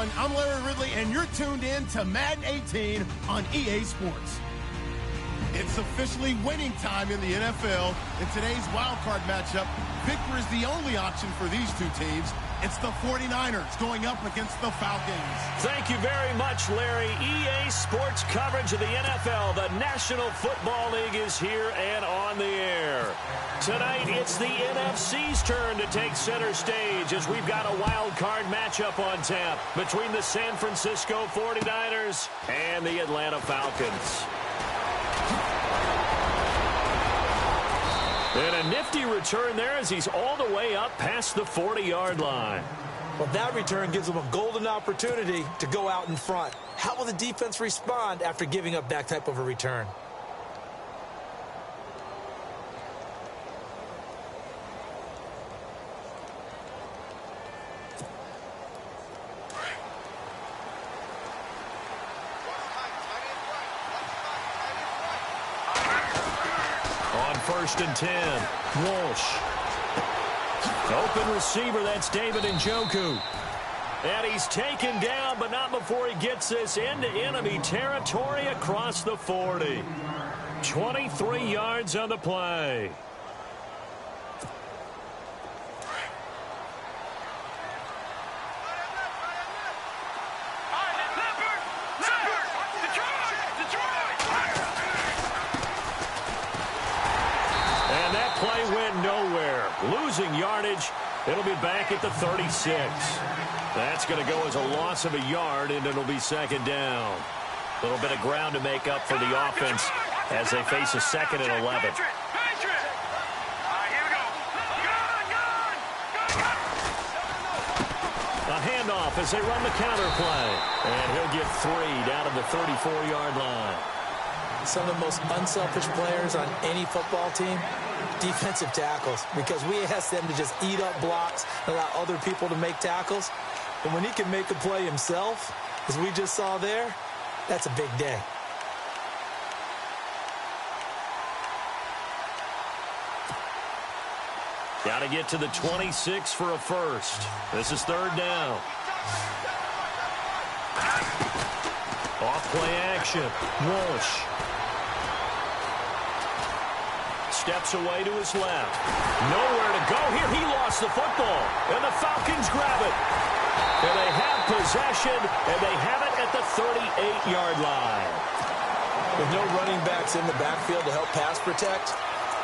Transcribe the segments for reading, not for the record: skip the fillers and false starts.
everyone. I'm Larry Ridley, and you're tuned in to Madden 18 on EA Sports. It's officially winning time in the NFL. In today's wild card matchup, victory is the only option for these two teams. It's the 49ers going up against the Falcons. Thank you very much, Larry. EA Sports coverage of the NFL. The National Football League is here and on the air. Tonight, it's the NFC's turn to take center stage as we've got a wild card matchup on tap between the San Francisco 49ers and the Atlanta Falcons. And a nifty return there as he's all the way up past the 40-yard line. Well, that return gives him a golden opportunity to go out in front. How will the defense respond after giving up that type of a return? First and 10. Walsh. Open receiver, that's David Njoku. And he's taken down, but not before he gets this into enemy territory across the 40. 23 yards on the play. Losing yardage. It'll be back at the 36. That's going to go as a loss of a yard, and it'll be second down. A little bit of ground to make up for the offense as they face a second and 11. A handoff as they run the counter play. And he'll get 3 down at the 34-yard line. Some of the most unselfish players on any football team, defensive tackles, because we ask them to just eat up blocks and allow other people to make tackles. But when he can make a play himself, as we just saw there, that's a big day. Got to get to the 26 for a first. This is third down. Off play action. Walsh. Steps away to his left. Nowhere to go here. He lost the football. And the Falcons grab it. And they have possession. And they have it at the 38-yard line. With no running backs in the backfield to help pass protect,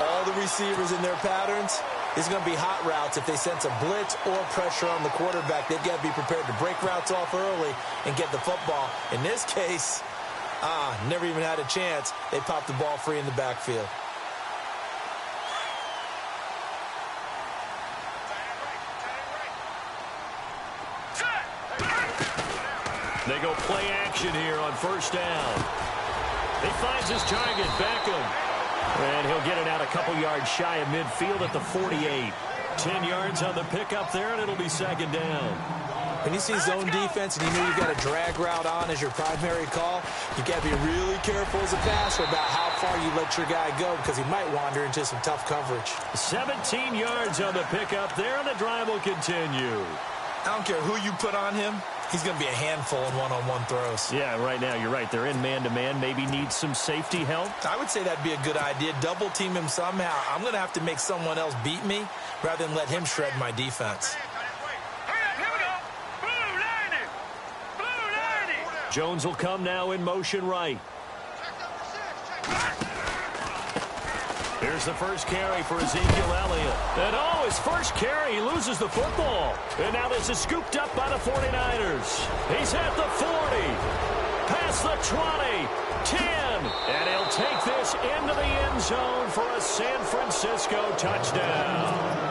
all the receivers in their patterns, it's going to be hot routes. If they sense a blitz or pressure on the quarterback, they've got to be prepared to break routes off early and get the football. In this case, never even had a chance. They popped the ball free in the backfield. They go play action here on first down. He finds his target, Beckham. And he'll get it out a couple yards shy of midfield at the 48. 10 yards on the pickup there, and it'll be second down. When you see zone defense and you know you've got a drag route on as your primary call, you've got to be really careful as a passer about how far you let your guy go because he might wander into some tough coverage. 17 yards on the pickup there, and the drive will continue. I don't care who you put on him. He's going to be a handful in one-on-one throws. Yeah, right now, you're right. They're in man-to-man. Maybe needs some safety help. I would say that'd be a good idea. Double team him somehow. I'm going to have to make someone else beat me rather than let him shred my defense. Jones will come now in motion right. Here's the first carry for Ezekiel Elliott. And his first carry, he loses the football. And now this is scooped up by the 49ers. He's at the 40, past the 20, 10. And he'll take this into the end zone for a San Francisco touchdown.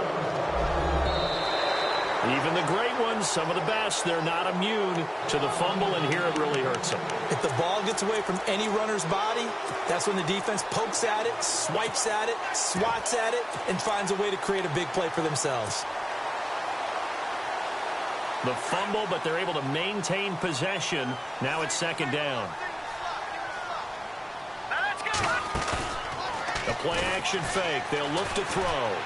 Even the great ones, some of the best, they're not immune to the fumble, and here it really hurts them. If the ball gets away from any runner's body, that's when the defense pokes at it, swipes at it, swats at it, and finds a way to create a big play for themselves. The fumble, but they're able to maintain possession. Now it's second down. Now let's go. The play action fake. They'll look to throw.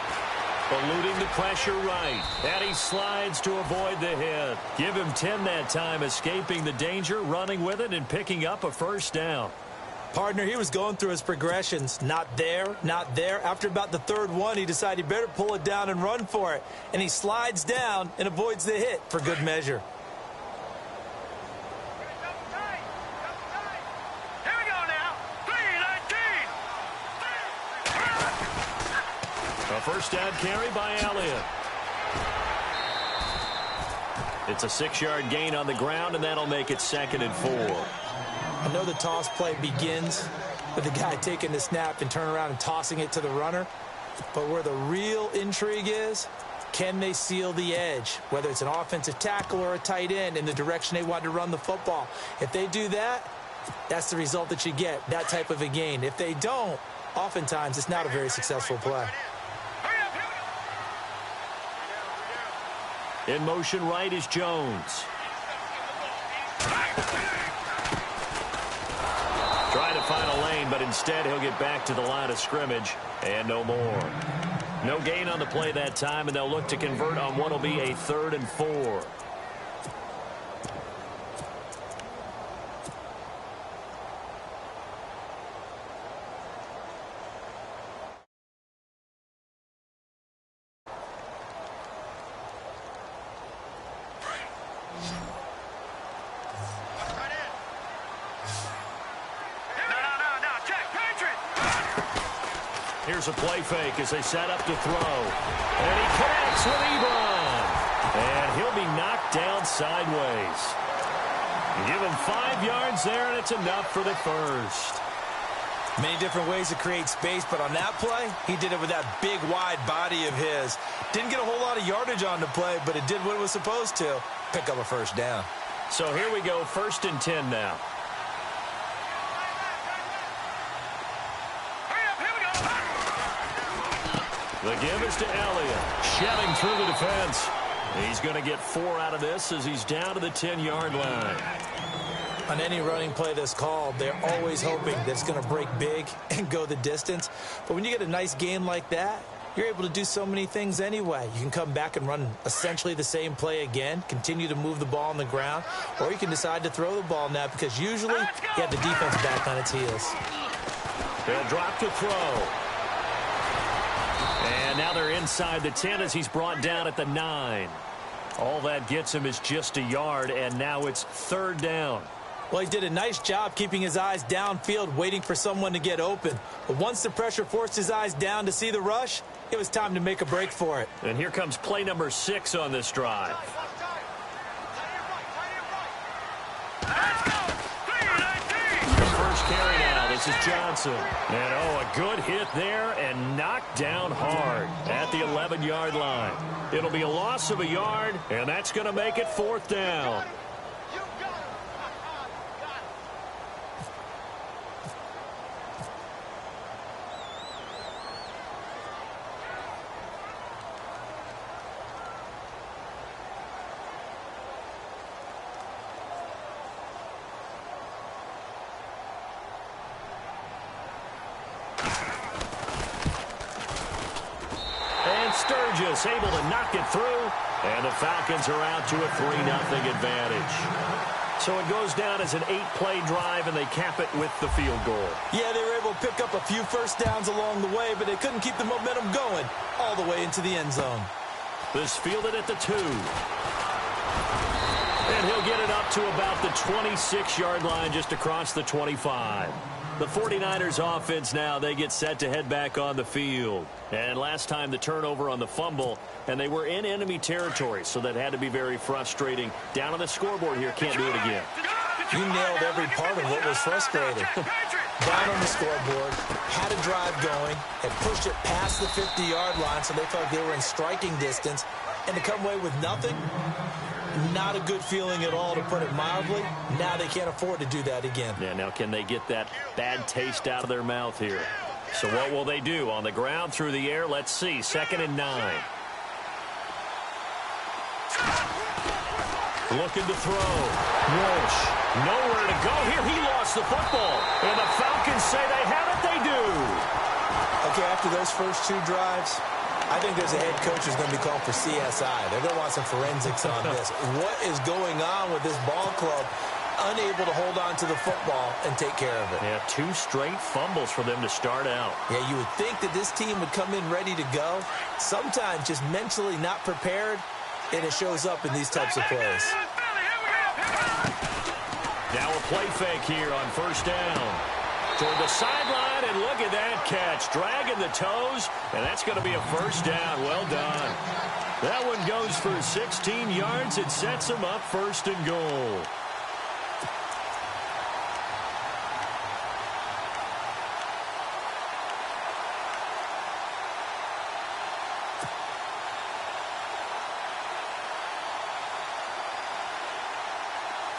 Eluding the pressure right. And he slides to avoid the hit. Give him 10 that time, escaping the danger, running with it, and picking up a first down. Partner, he was going through his progressions. Not there, not there. After about the third one, he decided he better pull it down and run for it. And he slides down and avoids the hit for good measure. A first down carry by Elliott. It's a 6-yard gain on the ground, and that'll make it 2nd and 4. I know the toss play begins with the guy taking the snap and turn around and tossing it to the runner. But where the real intrigue is, can they seal the edge? Whether it's an offensive tackle or a tight end in the direction they want to run the football. If they do that, that's the result that you get, that type of a gain. If they don't, oftentimes it's not a very successful play. In motion right is Jones. Trying to find a lane, but instead he'll get back to the line of scrimmage and no more. No gain on the play that time, and they'll look to convert on what will be a 3rd and 4. Here's a play fake as they set up to throw. And he connects with Ebron. And he'll be knocked down sideways. You give him 5 yards there, and it's enough for the first. Many different ways to create space, but on that play, he did it with that big, wide body of his. Didn't get a whole lot of yardage on the play, but it did what it was supposed to. Pick up a first down. So here we go, 1st and 10 now. The give is to Elliott. Shelling through the defense. He's going to get 4 out of this as he's down to the 10-yard line. On any running play that's called, they're always hoping that it's going to break big and go the distance. But when you get a nice gain like that, you're able to do so many things anyway. You can come back and run essentially the same play again, continue to move the ball on the ground, or you can decide to throw the ball now because usually you have the defense back on its heels. They'll drop to throw. And now they're inside the 10 as he's brought down at the 9. All that gets him is just a yard, and now it's 3rd down. Well, he did a nice job keeping his eyes downfield, waiting for someone to get open. But once the pressure forced his eyes down to see the rush, it was time to make a break for it. And here comes play number 6 on this drive. First carry now. This is Johnson. And, oh, a good hit there and knocked down hard at the 11-yard line. It'll be a loss of a yard, and that's going to make it 4th down. Sturgis able to knock it through, and the Falcons are out to a 3-0 advantage. So it goes down as an 8-play drive, and they cap it with the field goal. Yeah, they were able to pick up a few first downs along the way, but they couldn't keep the momentum going all the way into the end zone. This fielded at the 2. And he'll get it up to about the 26-yard line just across the 25. The 49ers offense now, they get set to head back on the field. And last time the turnover on the fumble, and they were in enemy territory, so that had to be very frustrating. Down on the scoreboard here, can't do it again. You nailed every part of what was frustrating. Down on the scoreboard, had a drive going, had pushed it past the 50-yard line, so they felt they were in striking distance, and to come away with nothing, not a good feeling at all, to put it mildly. Now they can't afford to do that again. Yeah, now can they get that bad taste out of their mouth here? So what will they do? On the ground, through the air? Let's see. 2nd and 9. Looking to throw. Walsh. Nowhere to go here. He lost the football. And the Falcons say they have it. They do. Okay, after those first 2 drives, I think there's a head coach who's going to be called for CSI. They're going to want some forensics on this. What is going on with this ball club? Unable to hold on to the football and take care of it. Yeah, 2 straight fumbles for them to start out. Yeah, you would think that this team would come in ready to go. Sometimes just mentally not prepared, and it shows up in these types of plays. Now a play fake here on first down. Toward the sideline, and look at that catch. Dragging the toes, and that's going to be a first down. Well done. That one goes for 16 yards. It sets them up first and goal.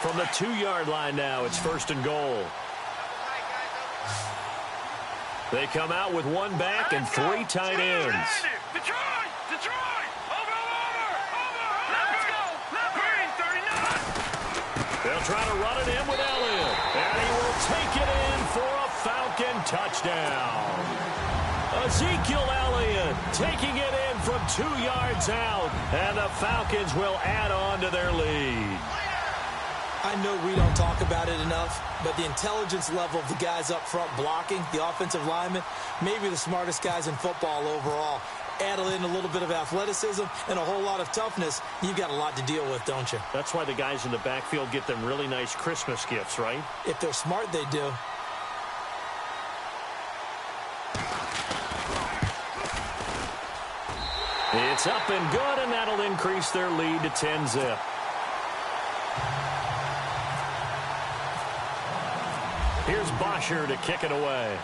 From the 2-yard line now, it's first and goal. They come out with 1 back and 3 tight ends. Detroit! Over! Let's go! Green, 39! They'll try to run it in with Elliott. And he will take it in for a Falcon touchdown. Ezekiel Elliott taking it in from 2 yards out. And the Falcons will add on to their lead. I know we don't talk about it enough, but the intelligence level of the guys up front blocking, the offensive linemen, maybe the smartest guys in football overall. Add in a little bit of athleticism and a whole lot of toughness, you've got a lot to deal with, don't you? That's why the guys in the backfield get them really nice Christmas gifts, right? If they're smart, they do. It's up and good, and that'll increase their lead to 10-zip. Here's Bosher to kick it away.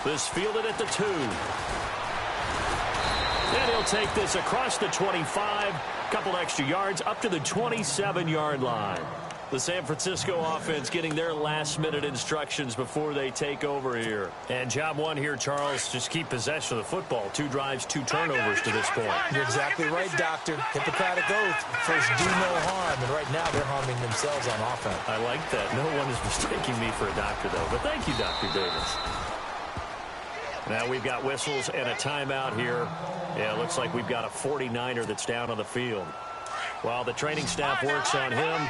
This fielded at the 2. And he'll take this across the 25. Couple extra yards up to the 27-yard line. The San Francisco offense getting their last-minute instructions before they take over here. And job 1 here, Charles, just keep possession of the football. 2 drives, 2 turnovers to this point. You're exactly right, Doctor. Hippocratic oath. First, do no harm. And right now, they're harming themselves on offense. I like that. No one is mistaking me for a doctor, though. But thank you, Dr. Davis. Now we've got whistles and a timeout here. Yeah, it looks like we've got a 49er that's down on the field. While the training staff works on him,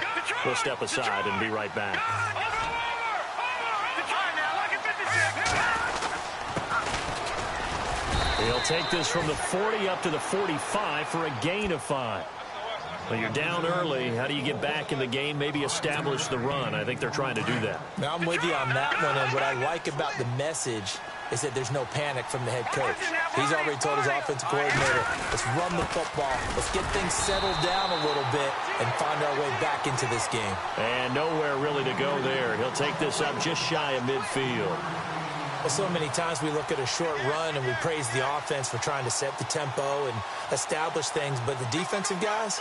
we'll step aside and be right back. He'll take this from the 40 up to the 45 for a gain of 5. Well, you're down early. How do you get back in the game? Maybe establish the run. I think they're trying to do that. Now, I'm with you on that one, and what I like about the message is that there's no panic from the head coach. He's already told his offensive coordinator, let's run the football, let's get things settled down a little bit and find our way back into this game. And nowhere really to go there. He'll take this up just shy of midfield. Well, so many times we look at a short run and we praise the offense for trying to set the tempo and establish things, but the defensive guys,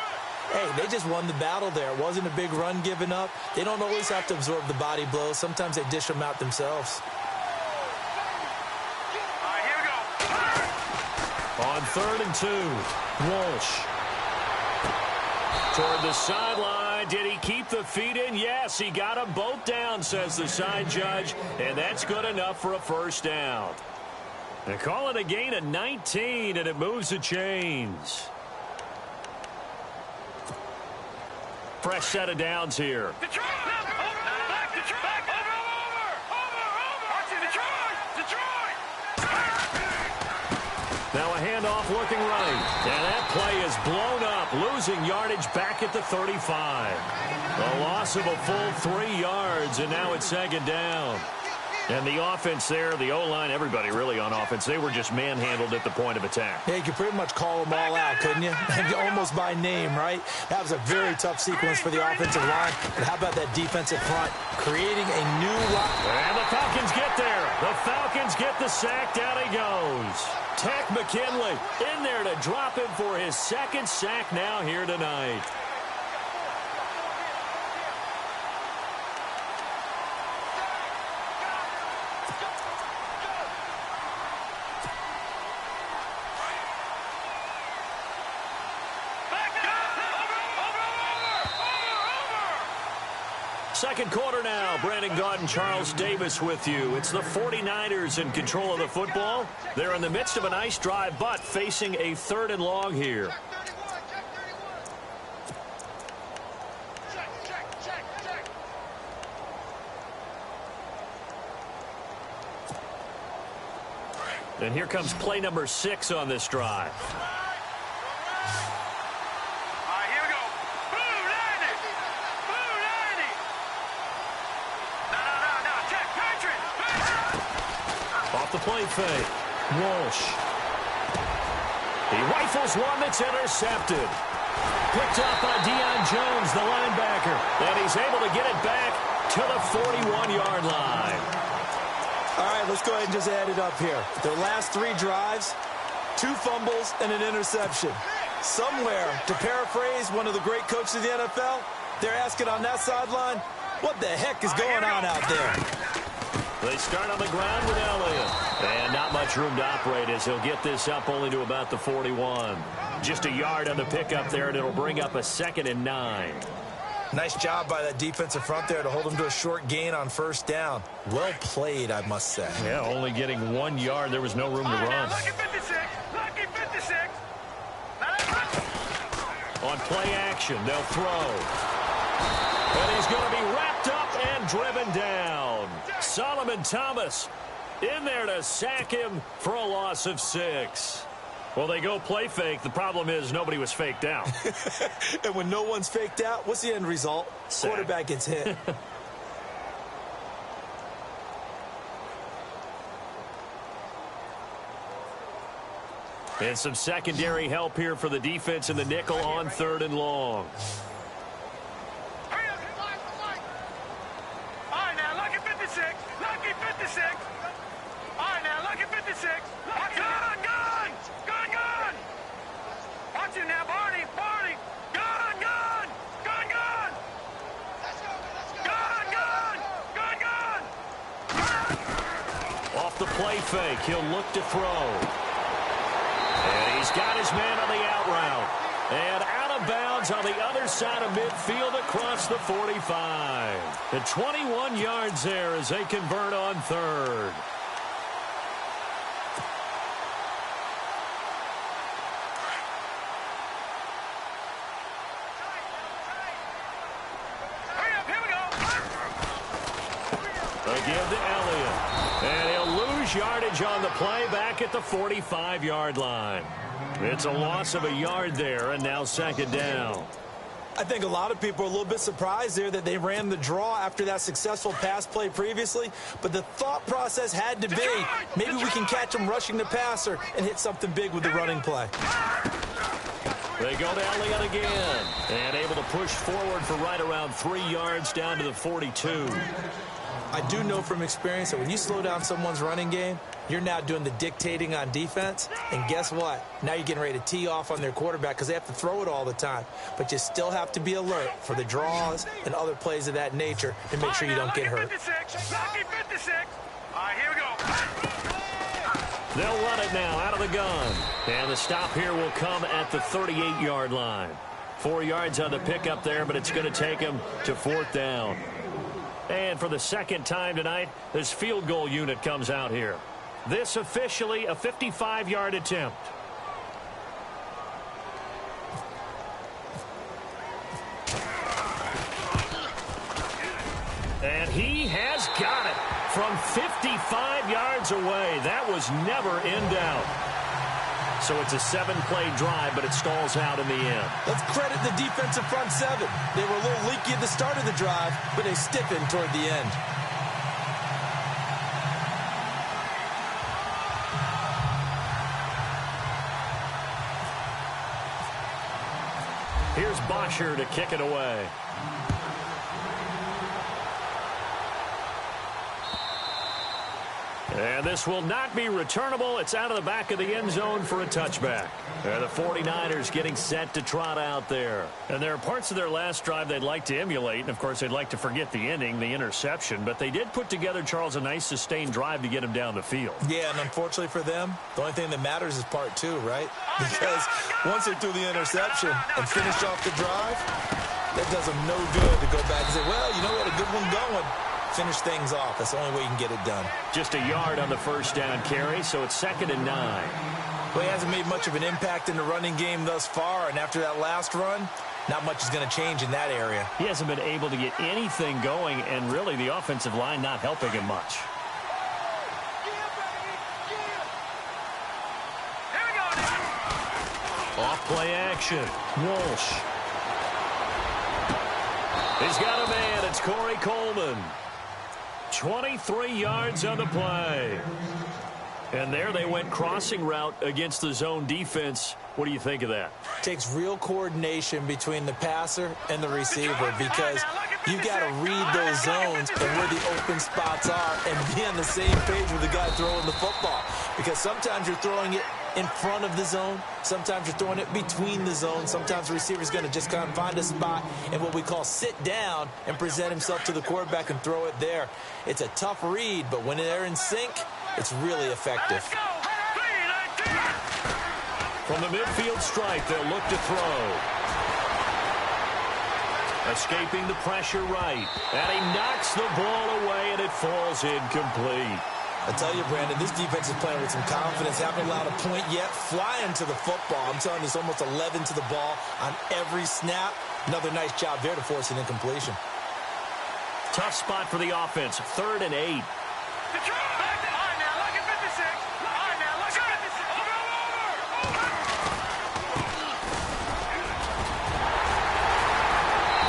hey, they just won the battle there. It wasn't a big run given up. They don't always have to absorb the body blows. Sometimes they dish them out themselves. On 3rd and 2, Walsh. Toward the sideline. Did he keep the feet in? Yes, he got them both down, says the side judge. And that's good enough for a first down. They call it a gain of 19, and it moves the chains. Fresh set of downs here. Now a handoff looking right. And that play is blown up, losing yardage back at the 35. A loss of a full 3 yards, and now it's 2nd down. And the offense there, the O-line, everybody really on offense, they were just manhandled at the point of attack. Yeah, you could pretty much call them all out, couldn't you? Almost by name, right? That was a very tough sequence for the offensive line. But how about that defensive front creating a new line? And the Falcons get there. The Falcons get the sack. Down he goes. Tech McKinley in there to drop him for his 2nd sack now here tonight. second quarter now. Brandon Gaudin, Charles Davis with you. It's the 49ers in control of the football. They're in the midst of a nice drive, but facing a 3rd and long here. And here comes play number 6 on this drive. The play fake. Walsh. He rifles one that's intercepted. Picked up by Deion Jones, the linebacker. And he's able to get it back to the 41-yard line. All right, let's go ahead and just add it up here. Their last 3 drives, 2 fumbles and an interception. Somewhere, to paraphrase one of the great coaches of the NFL, they're asking on that sideline, what the heck is going on out there? They start on the ground with Elliott. And not much room to operate as he'll get this up only to about the 41. Just a yard on the pickup there, and it'll bring up a 2nd and 9. Nice job by that defensive front there to hold him to a short gain on 1st down. Well played, I must say. Yeah, only getting 1 yard. There was no room to run. Lucky 56. Lucky 56. On play action, they'll throw. And he's going to be wrapped up and driven down. Solomon Thomas in there to sack him for a loss of 6. Well, they go play fake. The problem is nobody was faked out. And when no one's faked out, what's the end result? Sack. Quarterback gets hit. And some secondary help here for the defense in the nickel on 3rd and long. Play fake. He'll look to throw. And he's got his man on the out route. And out of bounds on the other side of midfield across the 45. The 21 yards there as they convert on 3rd. They give to Elliott. And he'll lose yardage on the play back at the 45-yard line. It's a loss of a yard there, and now 2nd down. I think a lot of people are a little bit surprised there that they ran the draw after that successful pass play previously. But the thought process had to be, maybe we can catch them rushing the passer and hit something big with the running play. They go to Elliott again. And able to push forward for right around 3 yards down to the 42. I do know from experience that when you slow down someone's running game, you're now doing the dictating on defense. And guess what? Now you're getting ready to tee off on their quarterback because they have to throw it all the time. But you still have to be alert for the draws and other plays of that nature to make sure you don't get hurt. Lucky 56. All right, here we go. They'll run it now out of the gun. And the stop here will come at the 38-yard line. 4 yards on the pickup there, but it's going to take him to 4th down. And for the 2nd time tonight, this field goal unit comes out here. This officially a 55-yard attempt. And he has got it from 55 yards away. That was never in doubt. So it's a 7-play drive, but it stalls out in the end. Let's credit the defensive front 7. They were a little leaky at the start of the drive, but they stiffened toward the end. Here's Bosher to kick it away. And this will not be returnable. It's out of the back of the end zone for a touchback. And the 49ers getting set to trot out there. And there are parts of their last drive they'd like to emulate. And, of course, they'd like to forget the ending, the interception. But they did put together, Charles, a nice sustained drive to get him down the field. Yeah, and unfortunately for them, the only thing that matters is part 2, right? Because once they threw the interception and finished off the drive, That does them no good to go back and say, well, you know what, a good one going. Finish things off. That's the only way you can get it done. Just a yard on the first down carry, so it's 2nd and 9. Well, he hasn't made much of an impact in the running game thus far, and after that last run, not much is going to change in that area. He hasn't been able to get anything going, and really the offensive line not helping him much. Off play action. Walsh. He's got a man. It's Corey Coleman. 23 yards on the play. And there they went crossing route against the zone defense. What do you think of that? Takes real coordination between the passer and the receiver because you've got to read those zones and where the open spots are and be on the same page with the guy throwing the football. Because sometimes you're throwing it in front of the zone. Sometimes you're throwing it between the zones. Sometimes the receiver's going to just kind of find a spot and what we call sit down and present himself to the quarterback and throw it there. It's a tough read, but when they're in sync, it's really effective. From the midfield stripe, they'll look to throw. Escaping the pressure right. And he knocks the ball away, and it falls incomplete. I tell you, Brandon, this defense is playing with some confidence. Haven't allowed a point yet. Flying to the football. I'm telling you, it's almost 11 to the ball on every snap. Another nice job there to force an incompletion. Tough spot for the offense. 3rd and 8.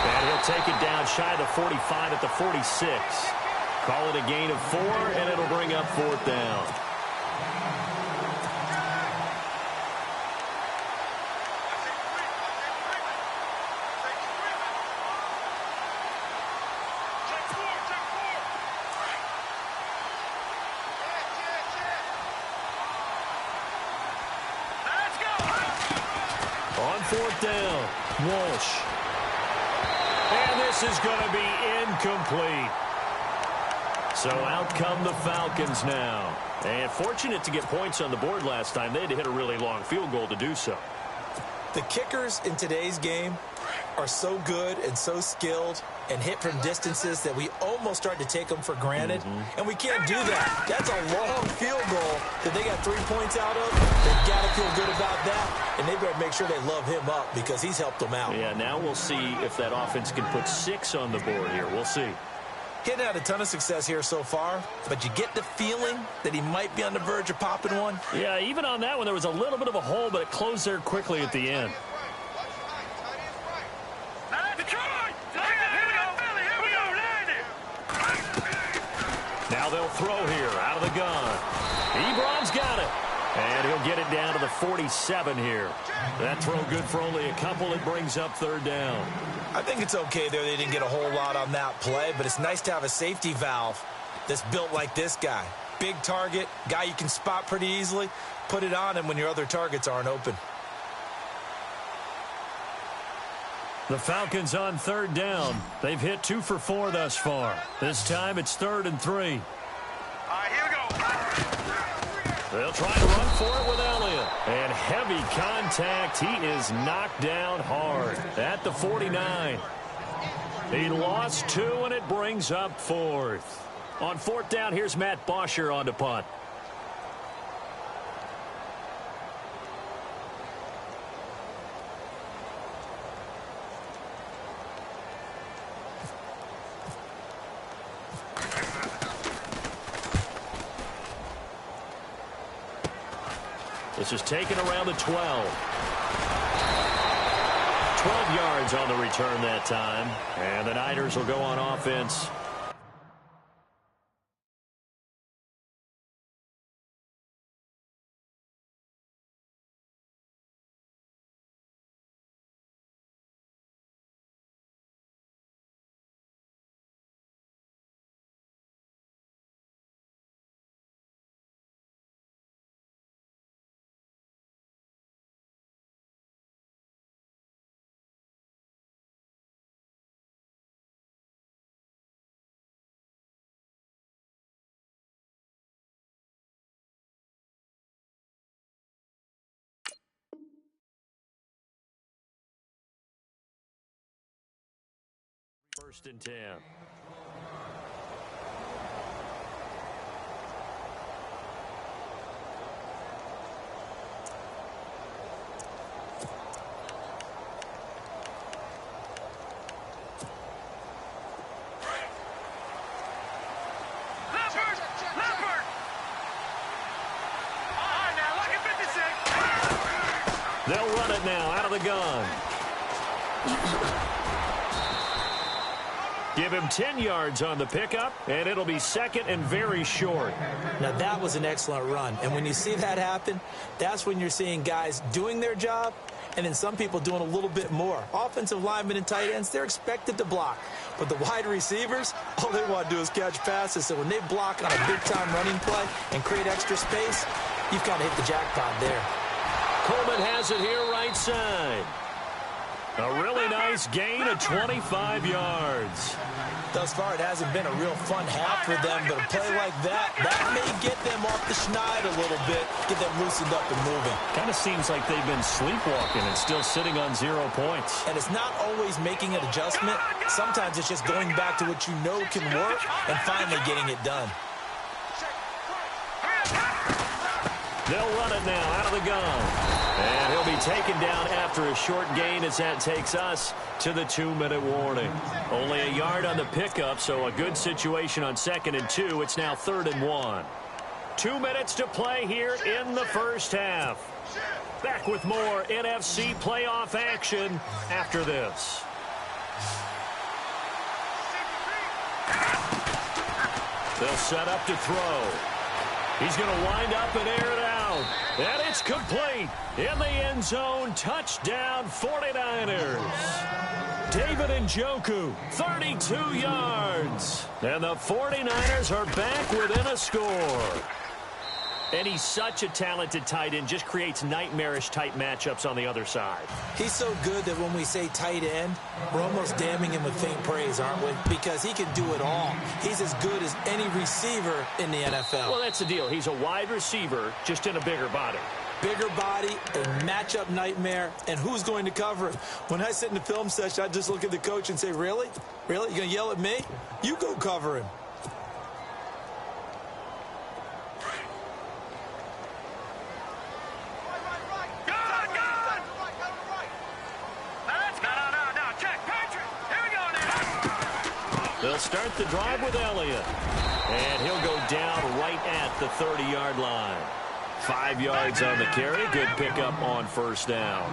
And he'll take it down shy of the 45 at the 46. Call it a gain of 4, and it'll bring up 4th down. On 4th down, Walsh. And this is going to be incomplete. So out come the Falcons now. And fortunate to get points on the board last time. They had to hit a really long field goal to do so. The kickers in today's game are so good and so skilled and hit from distances that we almost start to take them for granted. And we can't do that. That's a long field goal that they got 3 points out of. They've got to feel good about that. And they better make sure they love him up because he's helped them out. Yeah, now we'll see if that offense can put 6 on the board here. We'll see. Hitting had a ton of success here so far, but you get the feeling that he might be on the verge of popping one. Yeah, even on that one, there was a little bit of a hole, but it closed there quickly at the end. Now they'll throw here out of the gun. Ebron's got it. And he'll get it down to the 47 here. That throw good for only a couple. It brings up 3rd down. I think it's okay there. They didn't get a whole lot on that play, but it's nice to have a safety valve that's built like this guy. Big target, guy you can spot pretty easily. Put it on him when your other targets aren't open. The Falcons on 3rd down. They've hit 2 for 4 thus far. This time it's 3rd and 3. Here we go. They'll try to run for it with Elliott. And heavy contact. He is knocked down hard at the 49. He lost 2, and it brings up 4th. On 4th down, here's Matt Bosher on to punt. This is taken around the 12. 12 yards on the return that time. And the Niners will go on offense. 1st and 10. They'll run it now out of the gun. Give him 10 yards on the pickup, and it'll be 2nd and very short. Now, that was an excellent run. And when you see that happen, that's when you're seeing guys doing their job and then some people doing a little bit more. Offensive linemen and tight ends, they're expected to block. But the wide receivers, all they want to do is catch passes. So when they block on a big-time running play and create extra space, you've kind of hit the jackpot there. Coleman has it here right side. A really nice gain of 25 yards. Thus far, it hasn't been a real fun half for them, but a play like that may get them off the schneid a little bit, get them loosened up and moving. Kind of seems like they've been sleepwalking and still sitting on 0 points. And it's not always making an adjustment. Sometimes it's just going back to what you know can work and finally getting it done. They'll run it now out of the gun. And he'll be taken down after a short gain as that takes us to the 2-minute warning. Only a yard on the pickup, so a good situation on 2nd and 2. It's now 3rd and 1. 2 minutes to play here in the first half. Back with more NFC playoff action after this. They'll set up to throw. He's going to wind up and air it out. And it's complete. In the end zone, touchdown 49ers. David Njoku, 32 yards. And the 49ers are back within a score. And he's such a talented tight end, just creates nightmarish-type matchups on the other side. He's so good that when we say tight end, we're almost damning him with faint praise, aren't we? Because he can do it all. He's as good as any receiver in the NFL. Well, that's the deal. He's a wide receiver, just in a bigger body. Bigger body, a matchup nightmare, and who's going to cover him? When I sit in the film session, I just look at the coach and say, really? Really? You're going to yell at me? You go cover him. They'll start the drive with Elliott. And he'll go down right at the 30-yard line. 5 yards on the carry. Good pickup on 1st down.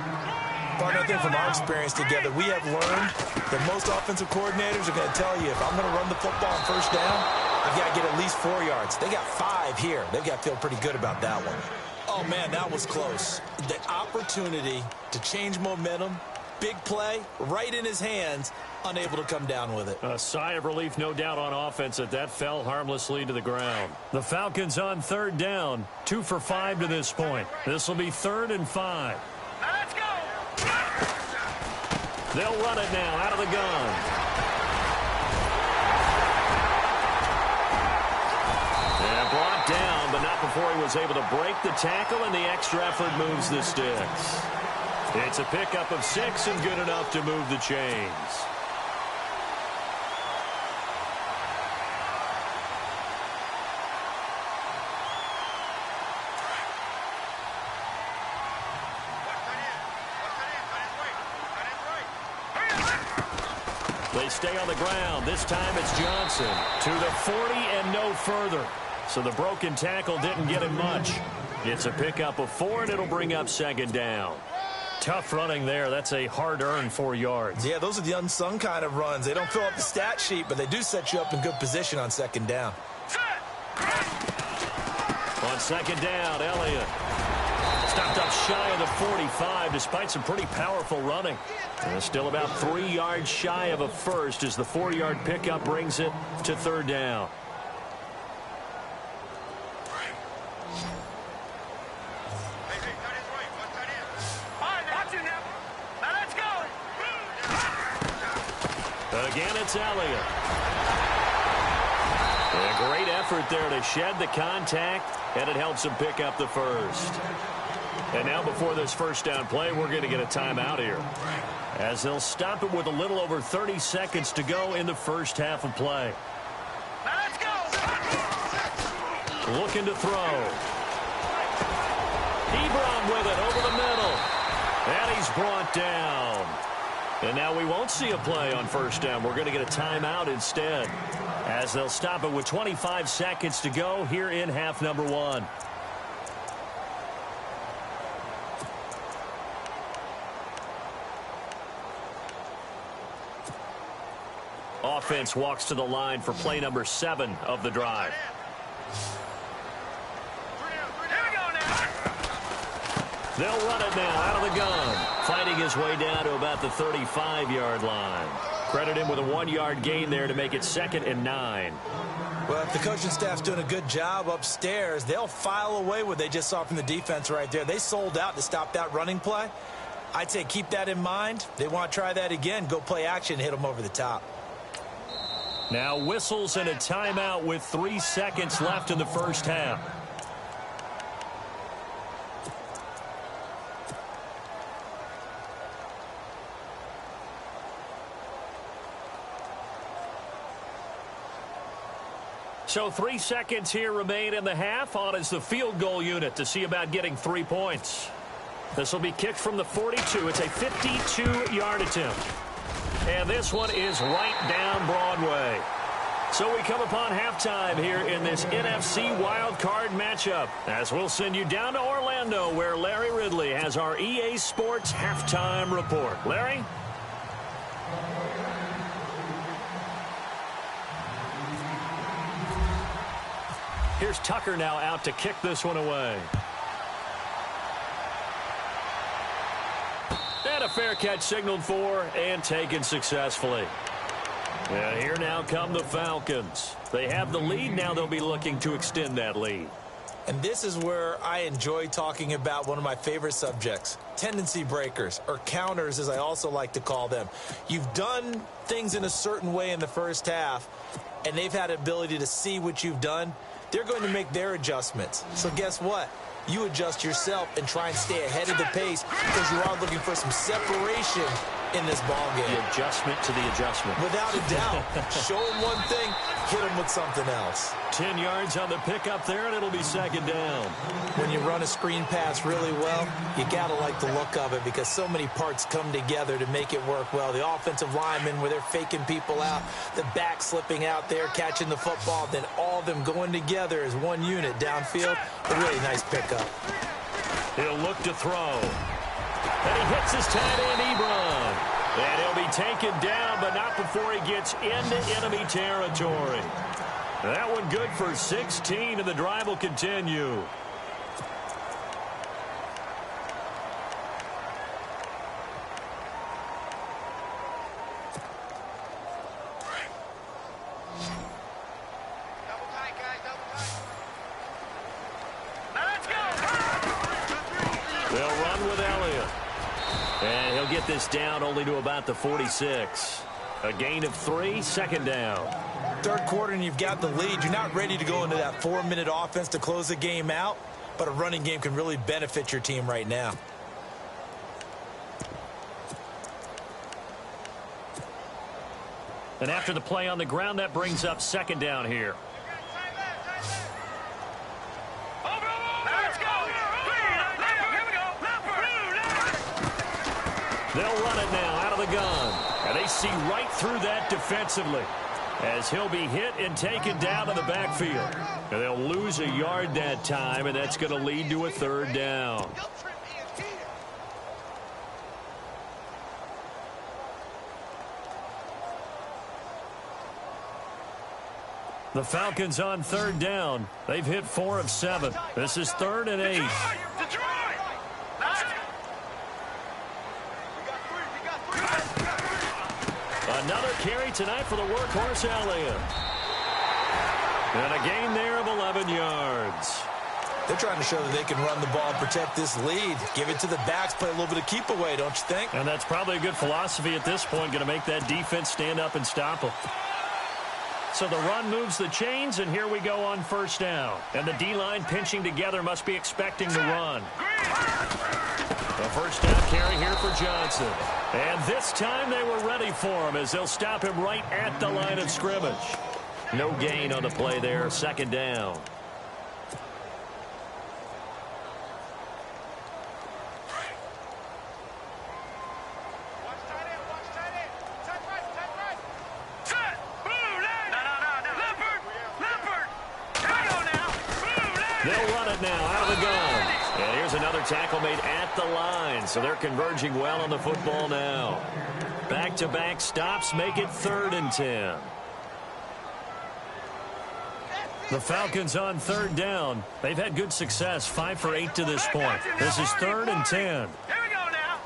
Partner, I think from our experience together, we have learned that most offensive coordinators are going to tell you, if I'm going to run the football on 1st down, I've got to get at least 4 yards. They got 5 here. They've got to feel pretty good about that one. Oh, man, that was close. The opportunity to change momentum, big play, right in his hands, unable to come down with it. A sigh of relief, no doubt, on offense that fell harmlessly to the ground. The Falcons on 3rd down, 2 for 5 to this point. This will be 3rd and 5. Now let's go! They'll run it now out of the gun. And brought down, but not before he was able to break the tackle, and the extra effort moves the sticks. It's a pickup of 6 and good enough to move the chains. They stay on the ground. This time it's Johnson to the 40 and no further. So the broken tackle didn't get him much. It's a pickup of 4, and it'll bring up 2nd down. Tough running there. That's a hard-earned 4 yards. Yeah, those are the unsung kind of runs. They don't fill up the stat sheet, but they do set you up in good position on 2nd down. On 2nd down, Elliott stopped up shy of the 45 despite some pretty powerful running. And still about 3 yards shy of a first as the 4-yard pickup brings it to 3rd down. Again, it's Elliott. A great effort there to shed the contact, and it helps him pick up the first. And now before this 1st down play, we're going to get a timeout here. as they'll stop it with a little over 30 seconds to go in the first half of play. Now let's go. Looking to throw. Ebron with it over the middle. And he's brought down. And now we won't see a play on first down. We're going to get a timeout instead, as they'll stop it with 25 seconds to go here in half number 1. Offense walks to the line for play number 7 of the drive. They'll run it now out of the gun, fighting his way down to about the 35-yard line. Credit him with a 1-yard gain there to make it 2nd and 9. Well, if the coaching staff's doing a good job upstairs, they'll file away what they just saw from the defense right there. They sold out to stop that running play. I'd say keep that in mind. They want to try that again. Go play action, hit them over the top. Now whistles and a timeout with 3 seconds left in the first half. So 3 seconds here remain in the half. On is the field goal unit to see about getting 3 points. This will be kicked from the 42. It's a 52-yard attempt. And this one is right down Broadway. So we come upon halftime here in this NFC wildcard matchup, as we'll send you down to Orlando, where Larry Ridley has our EA Sports halftime report. Larry? Here's Tucker now out to kick this one away. And a fair catch signaled for and taken successfully. And here now come the Falcons. They have the lead. Now they'll be looking to extend that lead. And this is where I enjoy talking about one of my favorite subjects, tendency breakers, or counters as I also like to call them. You've done things in a certain way in the first half, and they've had ability to see what you've done. They're going to make their adjustments. So guess what? You adjust yourself and try and stay ahead of the pace, because you are looking for some separation in this ball game. The adjustment to the adjustment. Without a doubt. Show them one thing, hit them with something else. 10 yards on the pickup there, and it'll be 2nd down. When you run a screen pass really well, you got to like the look of it, because so many parts come together to make it work well. The offensive linemen, where they're faking people out, the back slipping out there, catching the football, then all of them going together as one unit downfield. A really nice pickup. He'll look to throw. And he hits his tight end, Ebron. And he'll be taken down, but not before he gets into enemy territory. That one good for 16, and the drive will continue. Get this down only to about the 46. A gain of 3, 2nd down. Third quarter and you've got the lead. You're not ready to go into that 4-minute offense to close the game out, but a running game can really benefit your team right now. And after the play on the ground, that brings up 2nd down here. They'll run it now out of the gun. And they see right through that defensively, as he'll be hit and taken down to the backfield. And they'll lose a yard that time, and that's going to lead to a 3rd down. The Falcons on 3rd down. They've hit 4 of 7. This is 3rd and 8. Another carry tonight for the workhorse Elliott. And a gain there of 11 yards. They're trying to show that they can run the ball and protect this lead. Give it to the backs, play a little bit of keep away, don't you think? And that's probably a good philosophy at this point, going to make that defense stand up and stop them. So the run moves the chains, and here we go on 1st down. And the D-line pinching together, must be expecting the run. first down carry here for Johnson. And this time they were ready for him as they'll stop him right at the line of scrimmage. No gain on the play there, second down. They'll run it now out of the gun. And here's another tackle made at the line. So they're converging well on the football now. Back-to-back stops make it 3rd and 10. The Falcons on 3rd down. They've had good success, 5 for 8 to this point. This is 3rd and 10. Here we go now.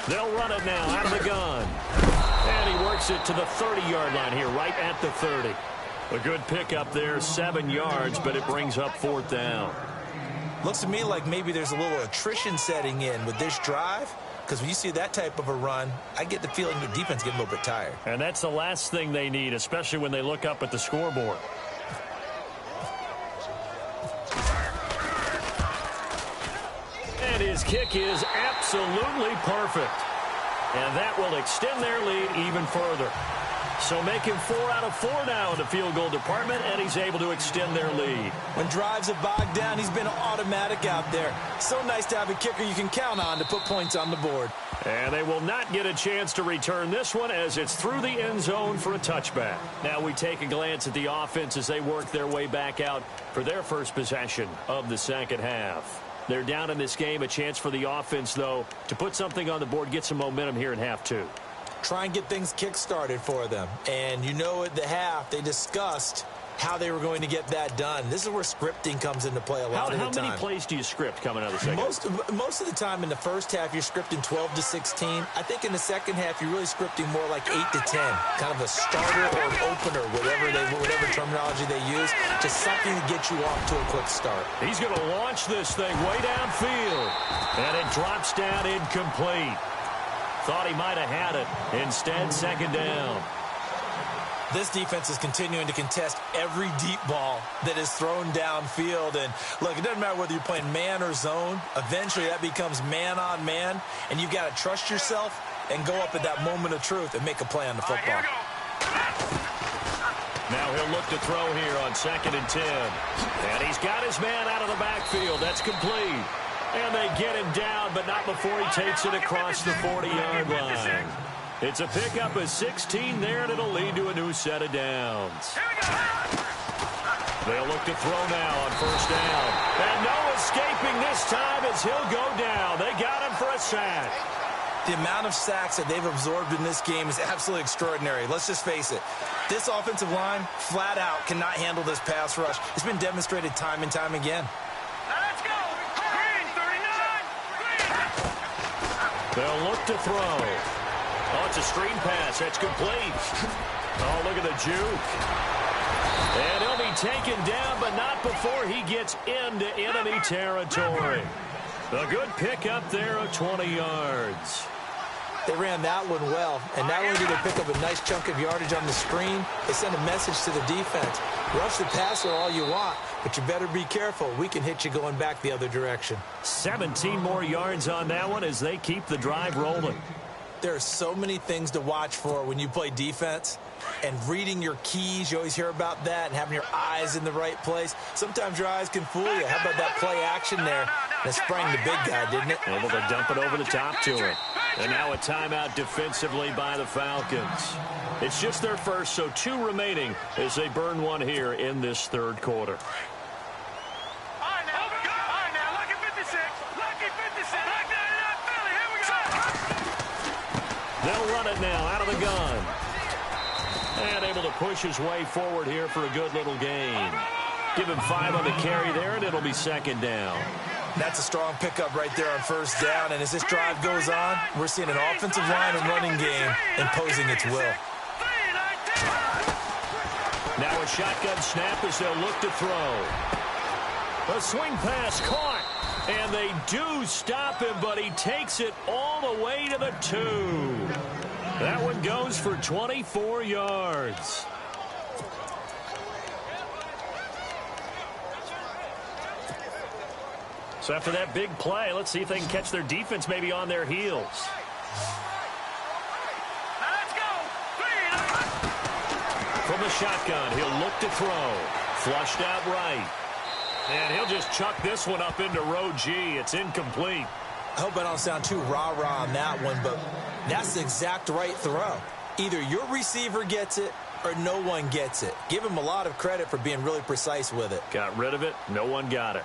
They'll run it now out of the gun. And he works it to the 30-yard line here, right at the 30. A good pickup there, 7 yards, but it brings up 4th down. Looks to me like maybe there's a little attrition setting in with this drive, because when you see that type of a run, I get the feeling the defense getting a little bit tired. And that's the last thing they need, especially when they look up at the scoreboard. And his kick is absolutely perfect. And that will extend their lead even further. So making 4 out of 4 now in the field goal department, and he's able to extend their lead. When drives have bogged down, he's been automatic out there. So nice to have a kicker you can count on to put points on the board. And they will not get a chance to return this one as it's through the end zone for a touchback. Now we take a glance at the offense as they work their way back out for their first possession of the second half. They're down in this game. A chance for the offense, though, to put something on the board, get some momentum here in half 2. Try and get things kick-started for them. And you know at the half, they discussed how they were going to get that done. This is where scripting comes into play a lot of the time. How many plays do you script coming out of the second? Most of the time in the first half, you're scripting 12 to 16. I think in the second half, you're really scripting more like 8 to 10. Kind of a starter or an opener, whatever terminology they use. Just something to get you off to a quick start. He's going to launch this thing way downfield. And it drops down incomplete. Thought he might have had it. Instead, second down. This defense is continuing to contest every deep ball that is thrown downfield. And, look, it doesn't matter whether you're playing man or zone. Eventually, that becomes man on man. And you've got to trust yourself and go up at that moment of truth and make a play on the football. Now he'll look to throw here on 2nd and 10. And he's got his man out of the backfield. That's complete. And they get him down, but not before he takes it across the 40-yard line. It's a pickup of 16 there, and it'll lead to a new set of downs. They'll look to throw now on first down. And no escaping this time as he'll go down. They got him for a sack. The amount of sacks that they've absorbed in this game is absolutely extraordinary. Let's just face it. This offensive line, flat out, cannot handle this pass rush. It's been demonstrated time and time again. Let's go. Green, 39. They'll look to throw. Oh, it's a screen pass. That's complete. Oh, look at the juke. And he'll be taken down, but not before he gets into enemy territory. A good pickup there of 20 yards. They ran that one well, and not only did they pick up a nice chunk of yardage on the screen, they sent a message to the defense. Rush the passer all you want, but you better be careful. We can hit you going back the other direction. 17 more yards on that one as they keep the drive rolling. There are so many things to watch for when you play defense, and reading your keys, you always hear about that, and having your eyes in the right place. Sometimes your eyes can fool you. How about that play action there? That sprang the big guy, didn't it? Able to dump it over the top to him. And now a timeout defensively by the Falcons. It's just their first, so 2 remaining as they burn one here in this third quarter. All right, now, lucky 56. Lucky 56. Like that in that Philly. Here we go. They'll run it now out of the gun. And able to push his way forward here for a good little gain. Give him 5 on the carry there, and it'll be second down. That's a strong pickup right there on first down, and as this drive goes on, we're seeing an offensive line and running game imposing its will. Now a shotgun snap as they'll look to throw. A swing pass caught, and they do stop him, but he takes it all the way to the 2. That one goes for 24 yards. So after that big play, let's see if they can catch their defense maybe on their heels. Let's go. From the shotgun, he'll look to throw. Flushed out right. And he'll just chuck this one up into row G. It's incomplete. I hope I don't sound too rah-rah on that one, but that's the exact right throw. Either your receiver gets it or no one gets it. Give him a lot of credit for being really precise with it. Got rid of it. No one got it.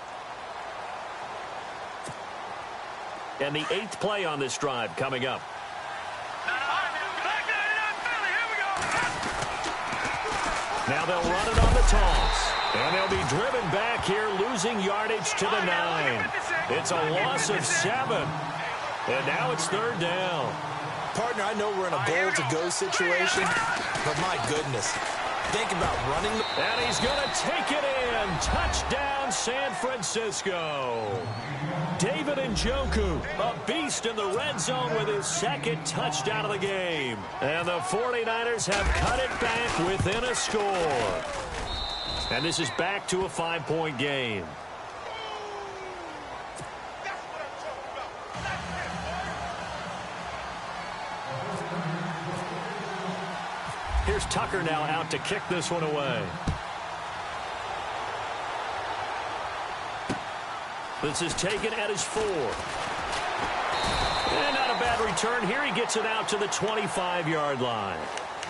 And the 8th play on this drive coming up. Now they'll run it on the toss. And they'll be driven back here, losing yardage to the 9. It's a loss of 7. And now it's 3rd down. Partner, I know we're in a goal-to-go situation, but my goodness. Think about running. And he's going to take it in. Touchdown, San Francisco. David Njoku, a beast in the red zone with his 2nd touchdown of the game. And the 49ers have cut it back within a score. And this is back to a 5-point game. Here's Tucker now out to kick this one away. This is taken at his 4. And not a bad return. Here he gets it out to the 25-yard line.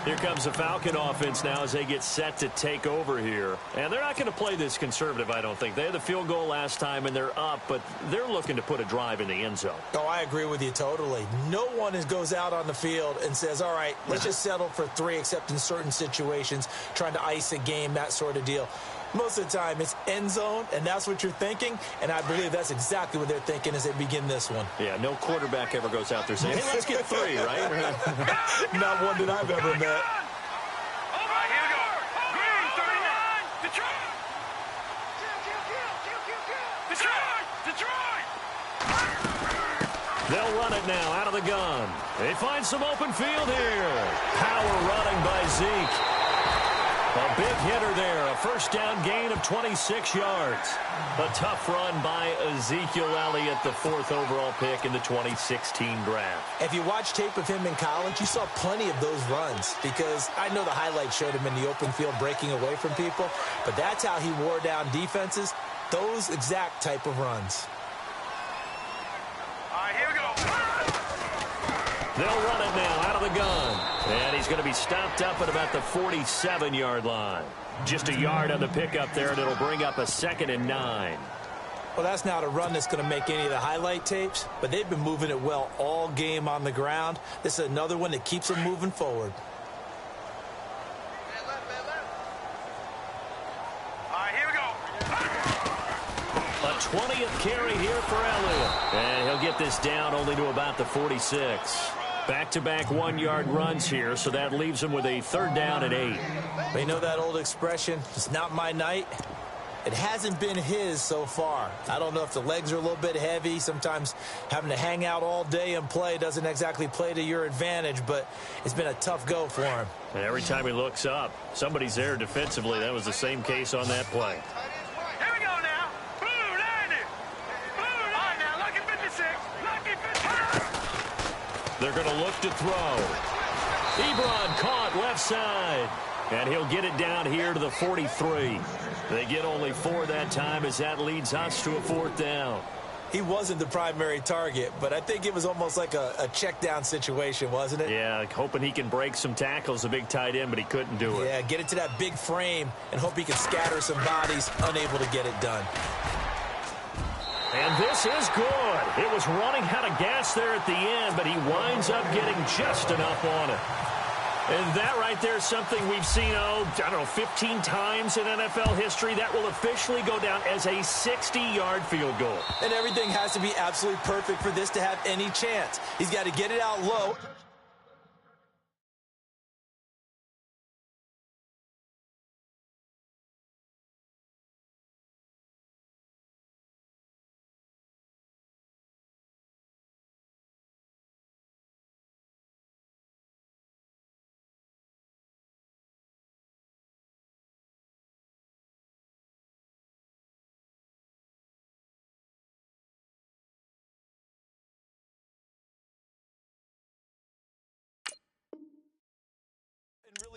Here comes the Falcon offense now as they get set to take over here. And they're not going to play this conservative, I don't think. They had the field goal last time, and they're up, but they're looking to put a drive in the end zone. Oh, I agree with you totally. No one goes out on the field and says, all right, let's just settle for 3, except in certain situations, trying to ice a game, that sort of deal. Most of the time, it's end zone, and that's what you're thinking, and I believe that's exactly what they're thinking as they begin this one. Yeah, no quarterback ever goes out there saying, hey, let's get 3, right? Not one that I've ever met. All right, here we go. Green, 39. Detroit. Detroit. They'll run it now out of the gun. They find some open field here. Power running by Zeke. A big hitter there, a first down gain of 26 yards. A tough run by Ezekiel Elliott, the 4th overall pick in the 2016 draft. If you watch tape of him in college, you saw plenty of those runs because I know the highlights showed him in the open field breaking away from people, but that's how he wore down defenses, those exact type of runs. All right, here we go. They'll run it now out of the gun. And he's going to be stopped up at about the 47-yard line. Just a yard on the pickup there, and it'll bring up a 2nd and 9. Well, that's not a run that's going to make any of the highlight tapes, but they've been moving it well all game on the ground. This is another one that keeps them moving forward. All right, here we go. A 20th carry here for Elliott. And he'll get this down only to about the 46. Back-to-back 1-yard runs here, so that leaves him with a 3rd down and 8. You know that old expression, it's not my night? It hasn't been his so far. I don't know if the legs are a little bit heavy. Sometimes having to hang out all day and play doesn't exactly play to your advantage, but it's been a tough go for him. And every time he looks up, somebody's there defensively. That was the same case on that play. Here we go now. Blue 90. Blue 90. All right, now, lucky 56. Lucky 56. They're going to look to throw. Ebron caught left side. And he'll get it down here to the 43. They get only 4 that time as that leads us to a 4th down. He wasn't the primary target, but I think it was almost like a check down situation, wasn't it? Yeah, hoping he can break some tackles, a big tight end, but he couldn't do it. Yeah, get it to that big frame and hope he can scatter some bodies, unable to get it done. And this is good. It was running out of gas there at the end, but he winds up getting just enough on it. And that right there is something we've seen, I don't know, 15 times in NFL history. That will officially go down as a 60-yard field goal. And everything has to be absolutely perfect for this to have any chance. He's got to get it out low.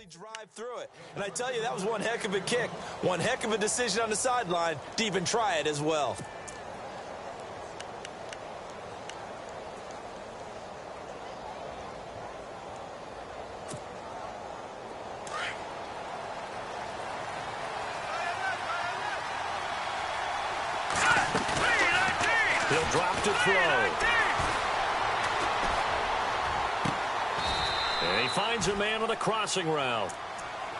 really drive through it. And I tell you, that was one heck of a kick. One heck of a decision on the sideline to even try it as well. He'll drop to throw. And he finds a man on the crossing route.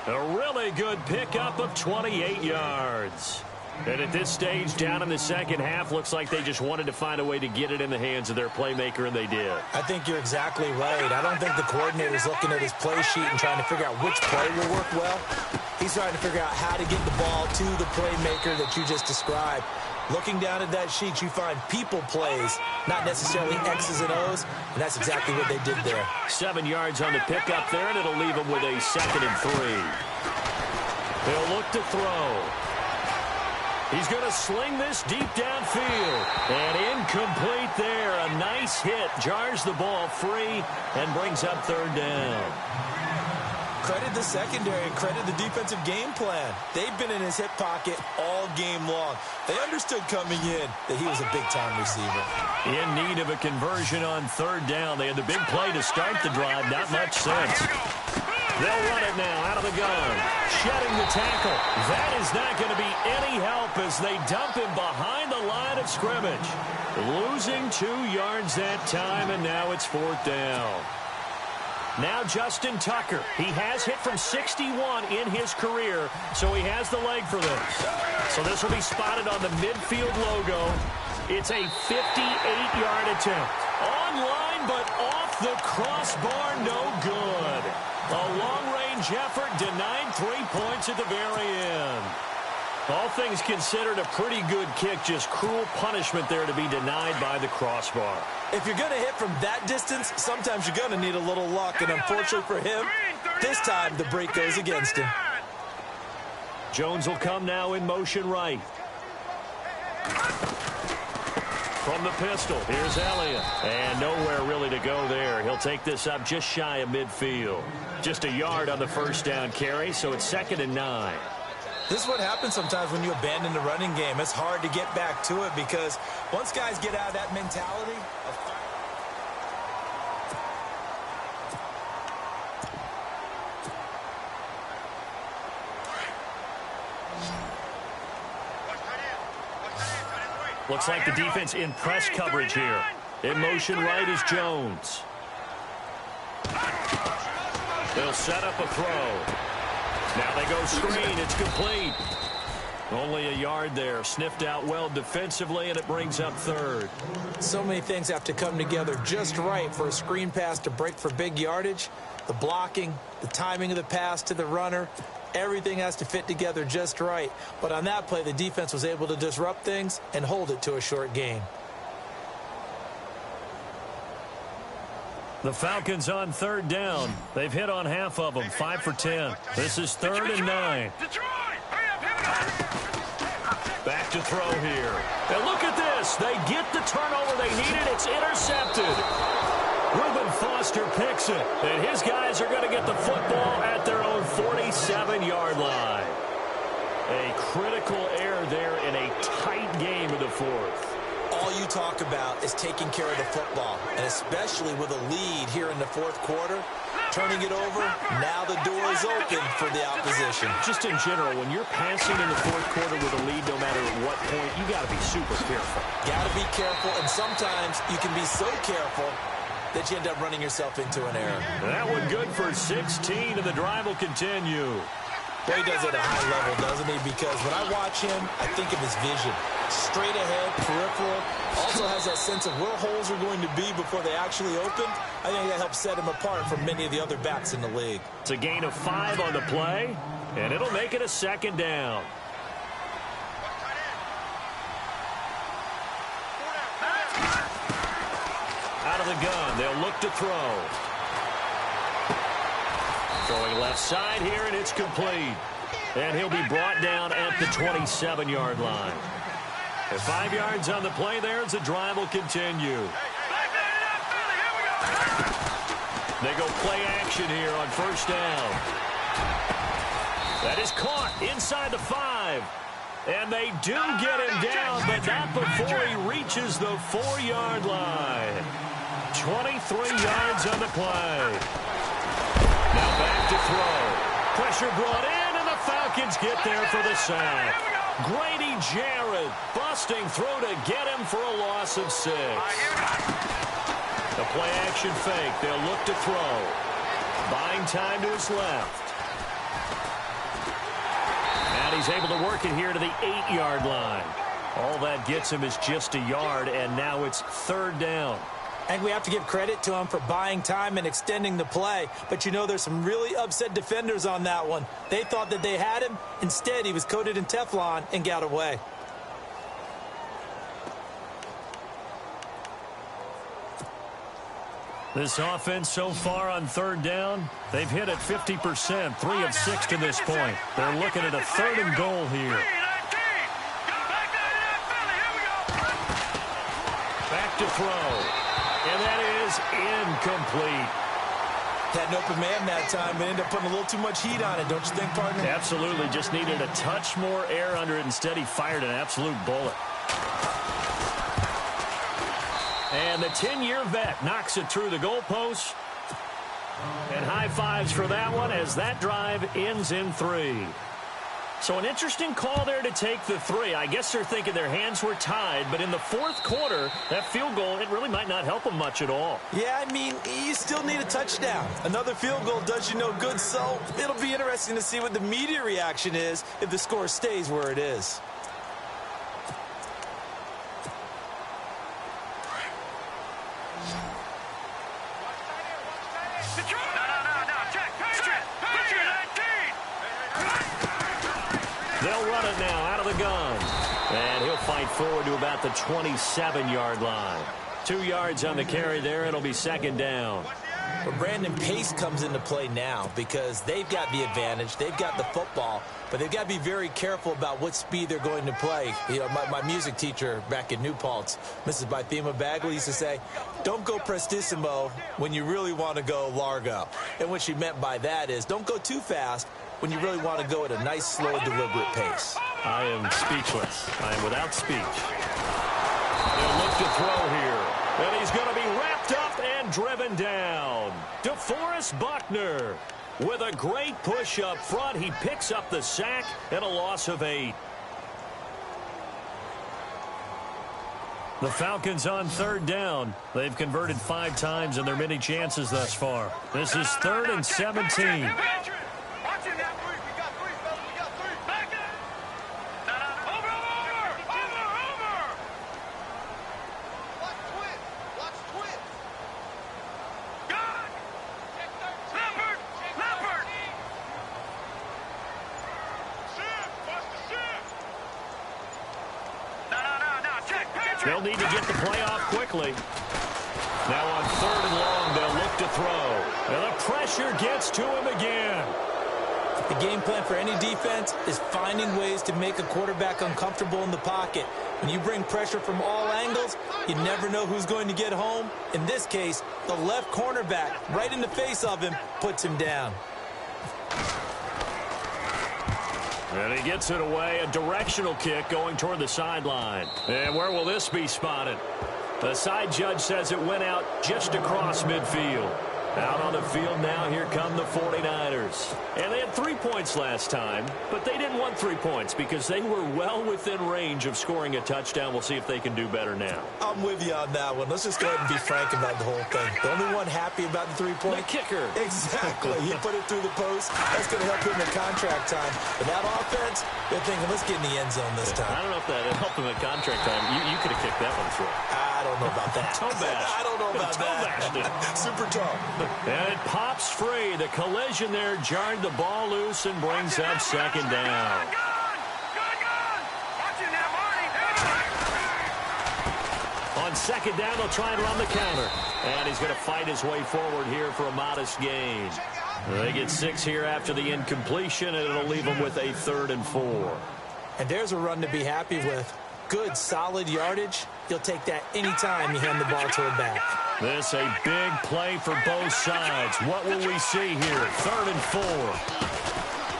A really good pickup of 28 yards. And at this stage, down in the second half, looks like they just wanted to find a way to get it in the hands of their playmaker, and they did. I think you're exactly right. I don't think the coordinator's looking at his play sheet and trying to figure out which play will work well. He's trying to figure out how to get the ball to the playmaker that you just described. Looking down at that sheet, you find people plays, not necessarily X's and O's, and that's exactly what they did there. 7 yards on the pickup there, and it'll leave him with a 2nd and 3. He'll look to throw. He's going to sling this deep downfield. And incomplete there. A nice hit. Jars the ball free and brings up 3rd down. Credit the secondary, credit the defensive game plan. They've been in his hip pocket all game long. They understood coming in that he was a big-time receiver. In need of a conversion on 3rd down. They had the big play to start the drive. Not much sense. They'll run it now out of the gun. Shedding the tackle. That is not going to be any help as they dump him behind the line of scrimmage. Losing 2 yards that time, and now it's 4th down. Now Justin Tucker. He has hit from 61 in his career, so he has the leg for this. So this will be spotted on the midfield logo. It's a 58-yard attempt. Online, but off the crossbar, no good. A long-range effort denied 3 points at the very end. All things considered, a pretty good kick, just cruel punishment there to be denied by the crossbar. If you're going to hit from that distance, sometimes you're going to need a little luck, and unfortunately for him, this time the break goes against him. Jones will come now in motion right. From the pistol, here's Elliott. And nowhere really to go there. He'll take this up just shy of midfield. Just a yard on the 1st down carry, so it's 2nd and 9. This is what happens sometimes when you abandon the running game. It's hard to get back to it because once guys get out of that mentality of looks like the defense in press coverage here. In motion right is Jones. They'll set up a throw. Now they go screen. It's complete. Only a yard there. Sniffed out well defensively, and it brings up 3rd. So many things have to come together just right for a screen pass to break for big yardage. The blocking, the timing of the pass to the runner, everything has to fit together just right. But on that play, the defense was able to disrupt things and hold it to a short gain. The Falcons on 3rd down. They've hit on half of them, 5 for 10. This is 3rd and 9. Back to throw here. And look at this. They get the turnover they needed. It's intercepted. Reuben Foster picks it. And his guys are going to get the football at their own 47-yard line. A critical error there in a tight game in the 4th. All you talk about is taking care of the football, and especially with a lead here in the 4th quarter, turning it over, now the door is open for the opposition. Just in general, when you're passing in the 4th quarter with a lead, no matter at what point, you got to be super careful. Got to be careful, and sometimes you can be so careful that you end up running yourself into an error. That one good for 16, and the drive will continue. Well, he does it at a high level, doesn't he? Because when I watch him, I think of his vision. Straight ahead, peripheral. Also has that sense of where holes are going to be before they actually open. I think that helps set him apart from many of the other backs in the league. It's a gain of 5 on the play, and it'll make it a 2nd down. Out of the gun, they'll look to throw. Throwing left side here, and it's complete. And he'll be brought down at the 27-yard line. And 5 yards on the play there as the drive will continue. They go play action here on 1st down. That is caught inside the 5. And they do get him down, but not before he reaches the 4-yard line. 23 yards on the play. Now back to throw. Pressure brought in, and the Falcons get there for the sack. Grady Jarrett busting through to get him for a loss of 6. The play action fake. They'll look to throw. Buying time to his left. And he's able to work it here to the 8-yard line. All that gets him is just a yard, and now it's 3rd down. I think we have to give credit to him for buying time and extending the play. But, you know, there's some really upset defenders on that one. They thought that they had him. Instead, he was coated in Teflon and got away. This offense so far on 3rd down, they've hit it 50%, 3 of 6 to this point. They're looking at a 3rd and goal here. Back to throw. And that is incomplete. Had an open man that time, but ended up putting a little too much heat on it, don't you think, partner? Absolutely. Just needed a touch more air under it. Instead, he fired an absolute bullet. And the 10-year vet knocks it through the goalpost. And high fives for that one as that drive ends in 3. So an interesting call there to take the 3. I guess they're thinking their hands were tied, but in the 4th quarter, that field goal, it really might not help them much at all. Yeah, I mean, you still need a touchdown. Another field goal does you no good, so it'll be interesting to see what the media reaction is if the score stays where it is. They'll run it now out of the gun. And he'll fight forward to about the 27-yard line. 2 yards on the carry there. It'll be 2nd down. Well, Brandon, pace comes into play now because they've got the advantage. They've got the football, but they've got to be very careful about what speed they're going to play. You know, my music teacher back in New Paltz, Mrs. Bythema Bagley, used to say, don't go prestissimo when you really want to go largo. And what she meant by that is don't go too fast when you really want to go at a nice, slow, deliberate pace. I am speechless. I am without speech. They'll look to throw here. And he's going to be wrapped up and driven down. DeForest Buckner with a great push up front. He picks up the sack and a loss of 8. The Falcons on 3rd down. They've converted 5 times in their many chances thus far. This is 3rd and 17. They'll need to get the play off quickly. Now on 3rd and long, they'll look to throw. And the pressure gets to him again. The game plan for any defense is finding ways to make a quarterback uncomfortable in the pocket. When you bring pressure from all angles, you never know who's going to get home. In this case, the left cornerback, right in the face of him, puts him down. And he gets it away, a directional kick going toward the sideline. And where will this be spotted? The side judge says it went out just across midfield. Out on the field now, here come the 49ers. And they had 3 points last time, but they didn't want 3 points because they were well within range of scoring a touchdown. We'll see if they can do better now. I'm with you on that one. Let's just go ahead and be frank about the whole thing. The only one happy about the 3-point? The kicker. Exactly. He put it through the post. That's going to help him in contract time. But that offense, they're thinking, let's get in the end zone this time. I don't know if that helped him in contract time. You could have kicked that one through. I don't know about that. Toe bash. I don't know about that. Super toe. And it pops free. The collision there jarred the ball loose and brings up 2nd down. On 2nd down, they'll try and run the counter. And he's going to fight his way forward here for a modest gain. They get 6 here after the incompletion, and it'll leave them with a 3rd and 4. And there's a run to be happy with. Good, solid yardage. You'll take that anytime you hand the ball to a back. This a big play for both sides. What will we see here? 3rd and 4.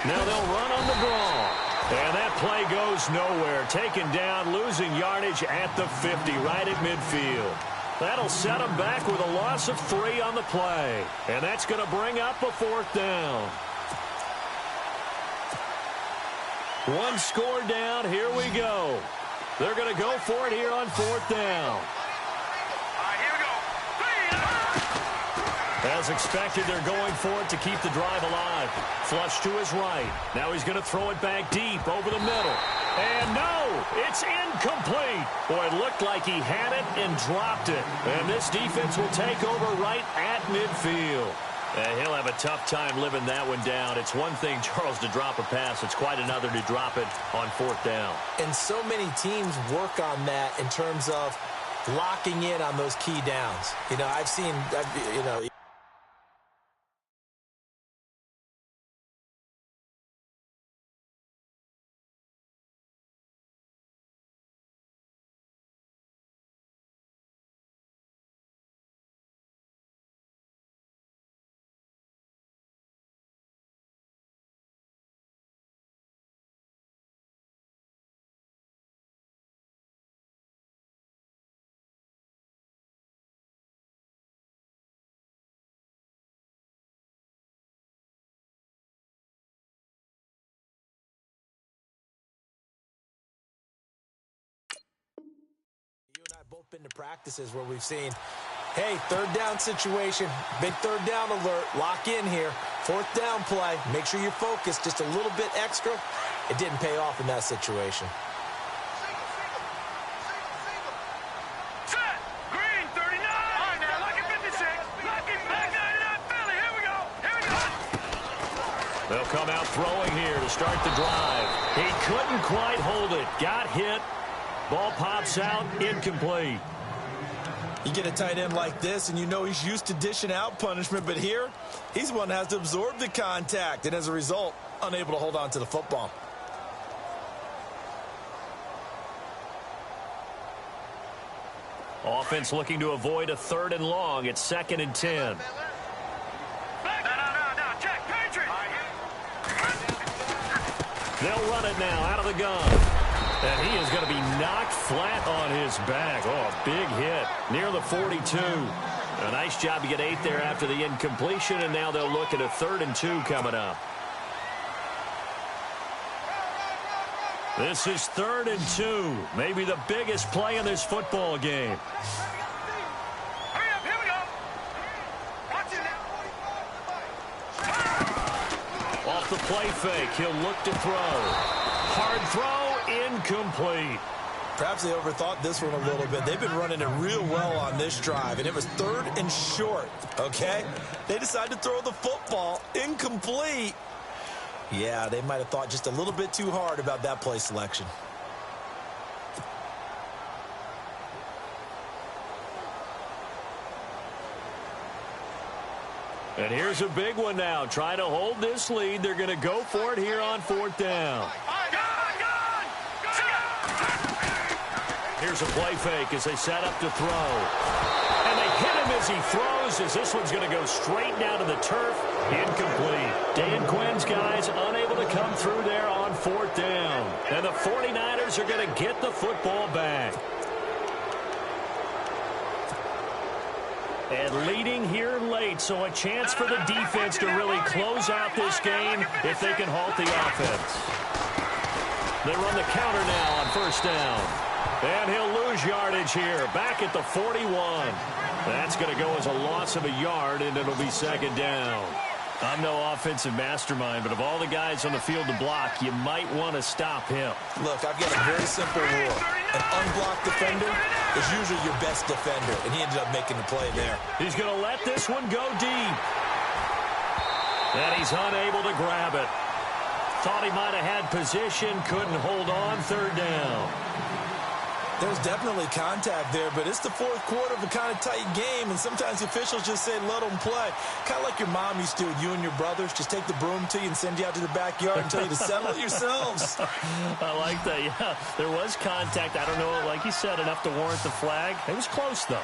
Now they'll run on the draw. And that play goes nowhere. Taken down, losing yardage at the 50, right at midfield. That'll set them back with a loss of 3 on the play. And that's going to bring up a 4th down. One score down. Here we go. They're going to go for it here on 4th down. As expected, they're going for it to keep the drive alive. Flush to his right. Now he's going to throw it back deep over the middle. And no, it's incomplete. Boy, it looked like he had it and dropped it. And this defense will take over right at midfield. And he'll have a tough time living that one down. It's one thing, Charles, to drop a pass. It's quite another to drop it on 4th down. And so many teams work on that in terms of locking in on those key downs. You know, I've seen, you know, both been to practices where we've seen, hey, 3rd down situation, big 3rd down alert, lock in here, 4th down play, make sure you're focused just a little bit extra. It didn't pay off in that situation. Set! Green, 39! All right, now, lucky 56. Lucky 99, Philly. Here we go. Here we go. They'll come out throwing here to start the drive. He couldn't quite hold it. Got hit. Ball pops out, incomplete. You get a tight end like this, and you know he's used to dishing out punishment, but here, he's the one that has to absorb the contact, and as a result, unable to hold on to the football. Offense looking to avoid a 3rd and long. It's 2nd and 10. No, check, Patriot. They'll run it now out of the gun. And he is going to be knocked flat on his back. Oh, a big hit near the 42. A nice job to get 8 there after the incompletion, and now they'll look at a 3rd and 2 coming up. This is 3rd and 2. Maybe the biggest play in this football game. Hurry up, here we go. Watch it now. Off the play fake, he'll look to throw. Hard throw. Incomplete. Perhaps they overthought this one a little bit. They've been running it real well on this drive, and it was 3rd and short, okay? They decided to throw the football incomplete. Yeah, they might have thought just a little bit too hard about that play selection. And here's a big one now. Trying to hold this lead. They're going to go for it here on 4th down. Here's a play fake as they set up to throw. And they hit him as he throws, as this one's going to go straight down to the turf. Incomplete. Dan Quinn's guys unable to come through there on 4th down. And the 49ers are going to get the football back. And leading here late, so a chance for the defense to really close out this game if they can halt the offense. They run the counter now on 1st down. And he'll lose yardage here, back at the 41. That's going to go as a loss of a yard, and it'll be 2nd down. I'm no offensive mastermind, but of all the guys on the field to block, you might want to stop him. Look, I've got a very simple rule. An unblocked defender is usually your best defender, and he ended up making the play there. He's going to let this one go deep. And he's unable to grab it. Thought he might have had position, couldn't hold on, 3rd down. There's definitely contact there, but it's the 4th quarter of a kind of tight game, and sometimes the officials just say, let them play. Kind of like your mom used to with you and your brothers. Just take the broom to you and send you out to the backyard and tell you to settle it yourselves. I like that, yeah. There was contact. I don't know, like you said, enough to warrant the flag. It was close, though.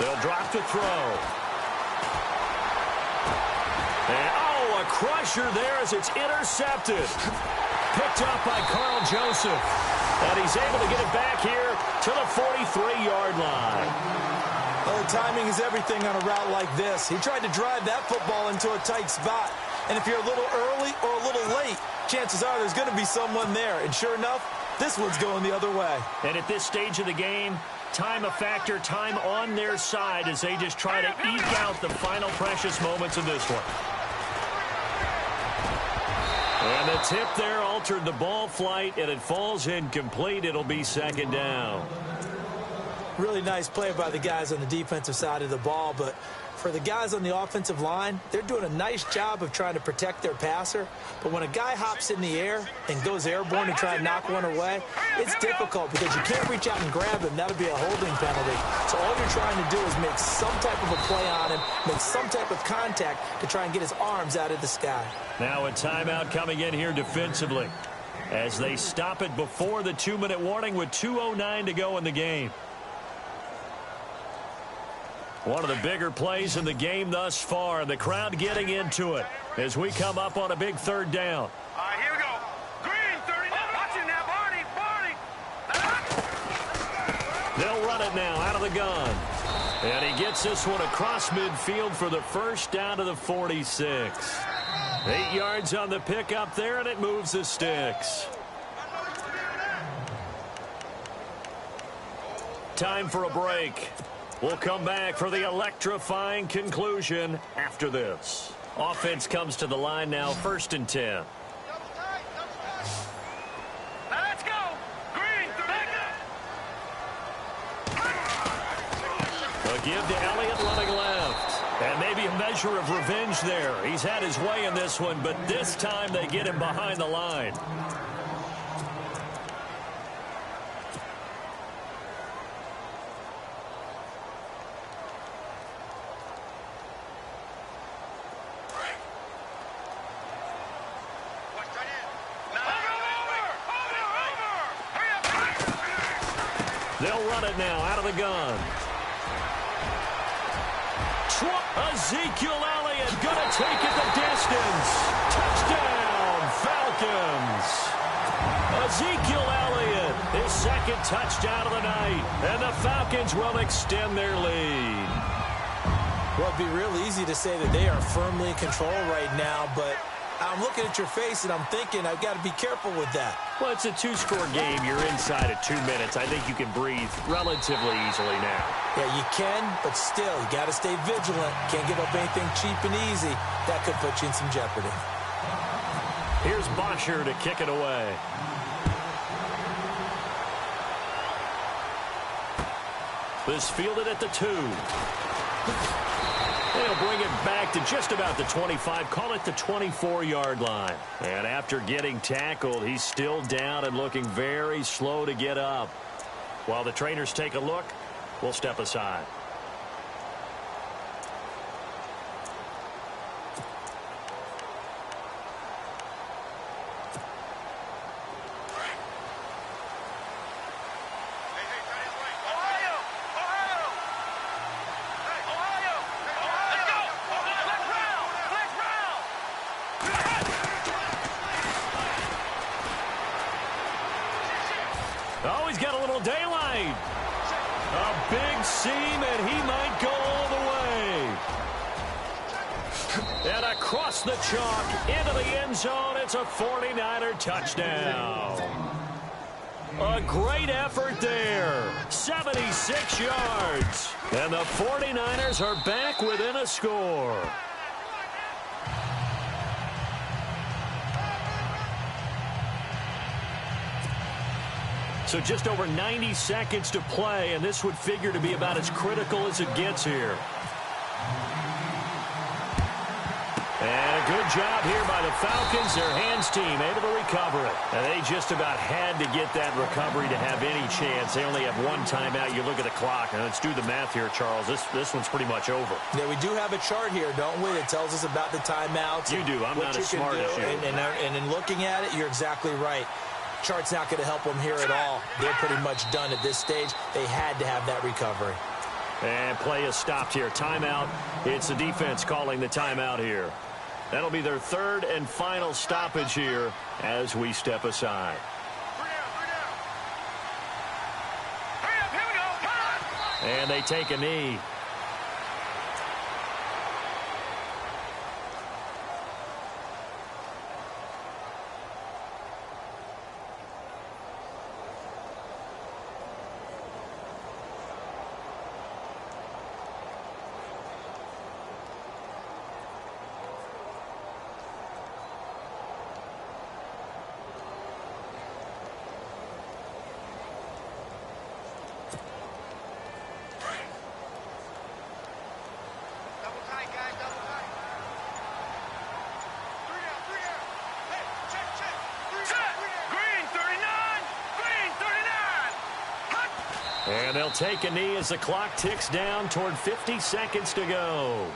They'll drop to throw. And, oh, a crusher there as it's intercepted. Picked up by Carl Joseph. And he's able to get it back here to the 43-yard line. Well, the timing is everything on a route like this. He tried to drive that football into a tight spot. And if you're a little early or a little late, chances are there's going to be someone there. And sure enough, this one's going the other way. And at this stage of the game, time a factor, time on their side as they just try to eke out the final precious moments of this one. And the tip there altered the ball flight, and it falls incomplete. It'll be second down. Really nice play by the guys on the defensive side of the ball, but for the guys on the offensive line, they're doing a nice job of trying to protect their passer. But when a guy hops in the air and goes airborne and try to knock one away, it's difficult because you can't reach out and grab him. That'll be a holding penalty. So all you're trying to do is make some type of a play on him, make some type of contact to try and get his arms out of the sky. Now a timeout coming in here defensively as they stop it before the 2-minute warning with 2:09 to go in the game. One of the bigger plays in the game thus far. The crowd getting into it as we come up on a big third down. All right, here we go. Green, 30. Watch it now, Barney. They'll run it now out of the gun. And he gets this one across midfield for the first down to the 46. 8 yards on the pickup there, and it moves the sticks. Time for a break. We'll come back for the electrifying conclusion after this. Offense comes to the line now, 1st and 10. Now let's go. Green, A give to Elliott running left. And maybe a measure of revenge there. He's had his way in this one, but this time they get him behind the line. They'll run it now out of the gun. Ezekiel Elliott gonna take it the distance. Touchdown, Falcons. Ezekiel Elliott, his 2nd touchdown of the night. And the Falcons will extend their lead. Well, it'd be real easy to say that they are firmly in control right now, but I'm looking at your face and I'm thinking I've got to be careful with that. Well, it's a 2-score game. You're inside at 2 minutes. I think you can breathe relatively easily now. Yeah, you can, but still, you got to stay vigilant. Can't give up anything cheap and easy. That could put you in some jeopardy. Here's Bosher to kick it away. This fielded at the 2. They'll bring it back to just about the 25, call it the 24-yard line. And after getting tackled, he's still down and looking very slow to get up. While the trainers take a look, we'll step aside. Oh, he's got a little daylight. A big seam, and he might go all the way. And across the chalk, into the end zone, it's a 49er touchdown. A great effort there. 76 yards. And the 49ers are back within a score. So just over 90 seconds to play, and this would figure to be about as critical as it gets here. And a good job here by the Falcons. Their hands team able to recover it. And they just about had to get that recovery to have any chance. They only have one timeout. You look at the clock, and let's do the math here, Charles. This one's pretty much over. Yeah, we do have a chart here, don't we, that tells us about the timeouts. You do. I'm not as smart as you. And in looking at it, you're exactly right. Chart's not going to help them here at all. They're pretty much done at this stage. They had to have that recovery. And play is stopped here. Timeout. It's the defense calling the timeout here. That'll be their third and final stoppage here as we step aside. And they take a knee. And they'll take a knee as the clock ticks down toward 50 seconds to go.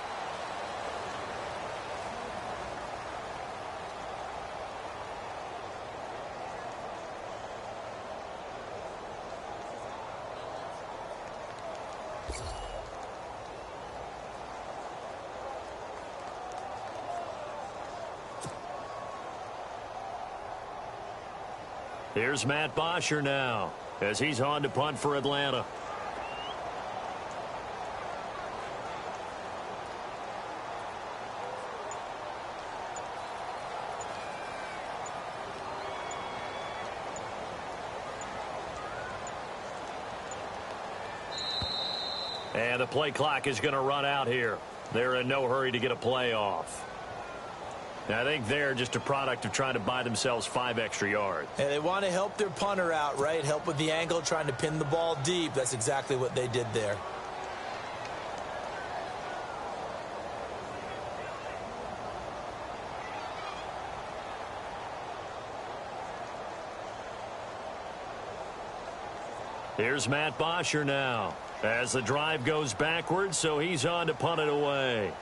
Here's Matt Bosher now as he's on to punt for Atlanta. And the play clock is going to run out here. They're in no hurry to get a play off. I think they're just a product of trying to buy themselves 5 extra yards. And they want to help their punter out, right? Help with the angle, trying to pin the ball deep. That's exactly what they did there. Here's Matt Bosher now as the drive goes backwards, so he's on to punt it away.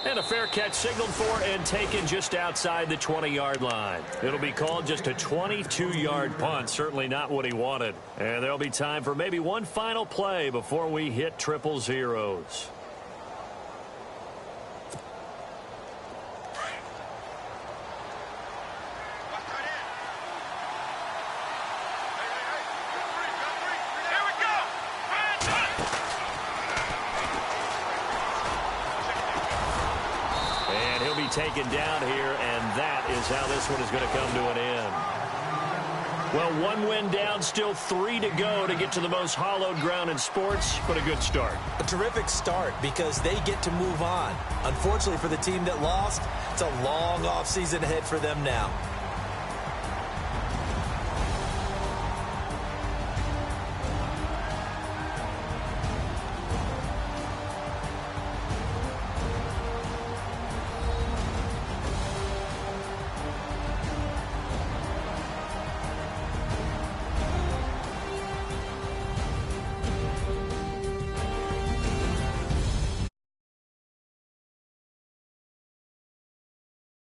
And a fair catch signaled for and taken just outside the 20-yard line. It'll be called just a 22-yard punt. Certainly not what he wanted. And there'll be time for maybe one final play before we hit triple zeros. Taken down here, and that is how this one is going to come to an end. Well, one win down, still 3 to go to get to the most hallowed ground in sports, but a good start. A terrific start because they get to move on. Unfortunately for the team that lost, it's a long offseason ahead for them now.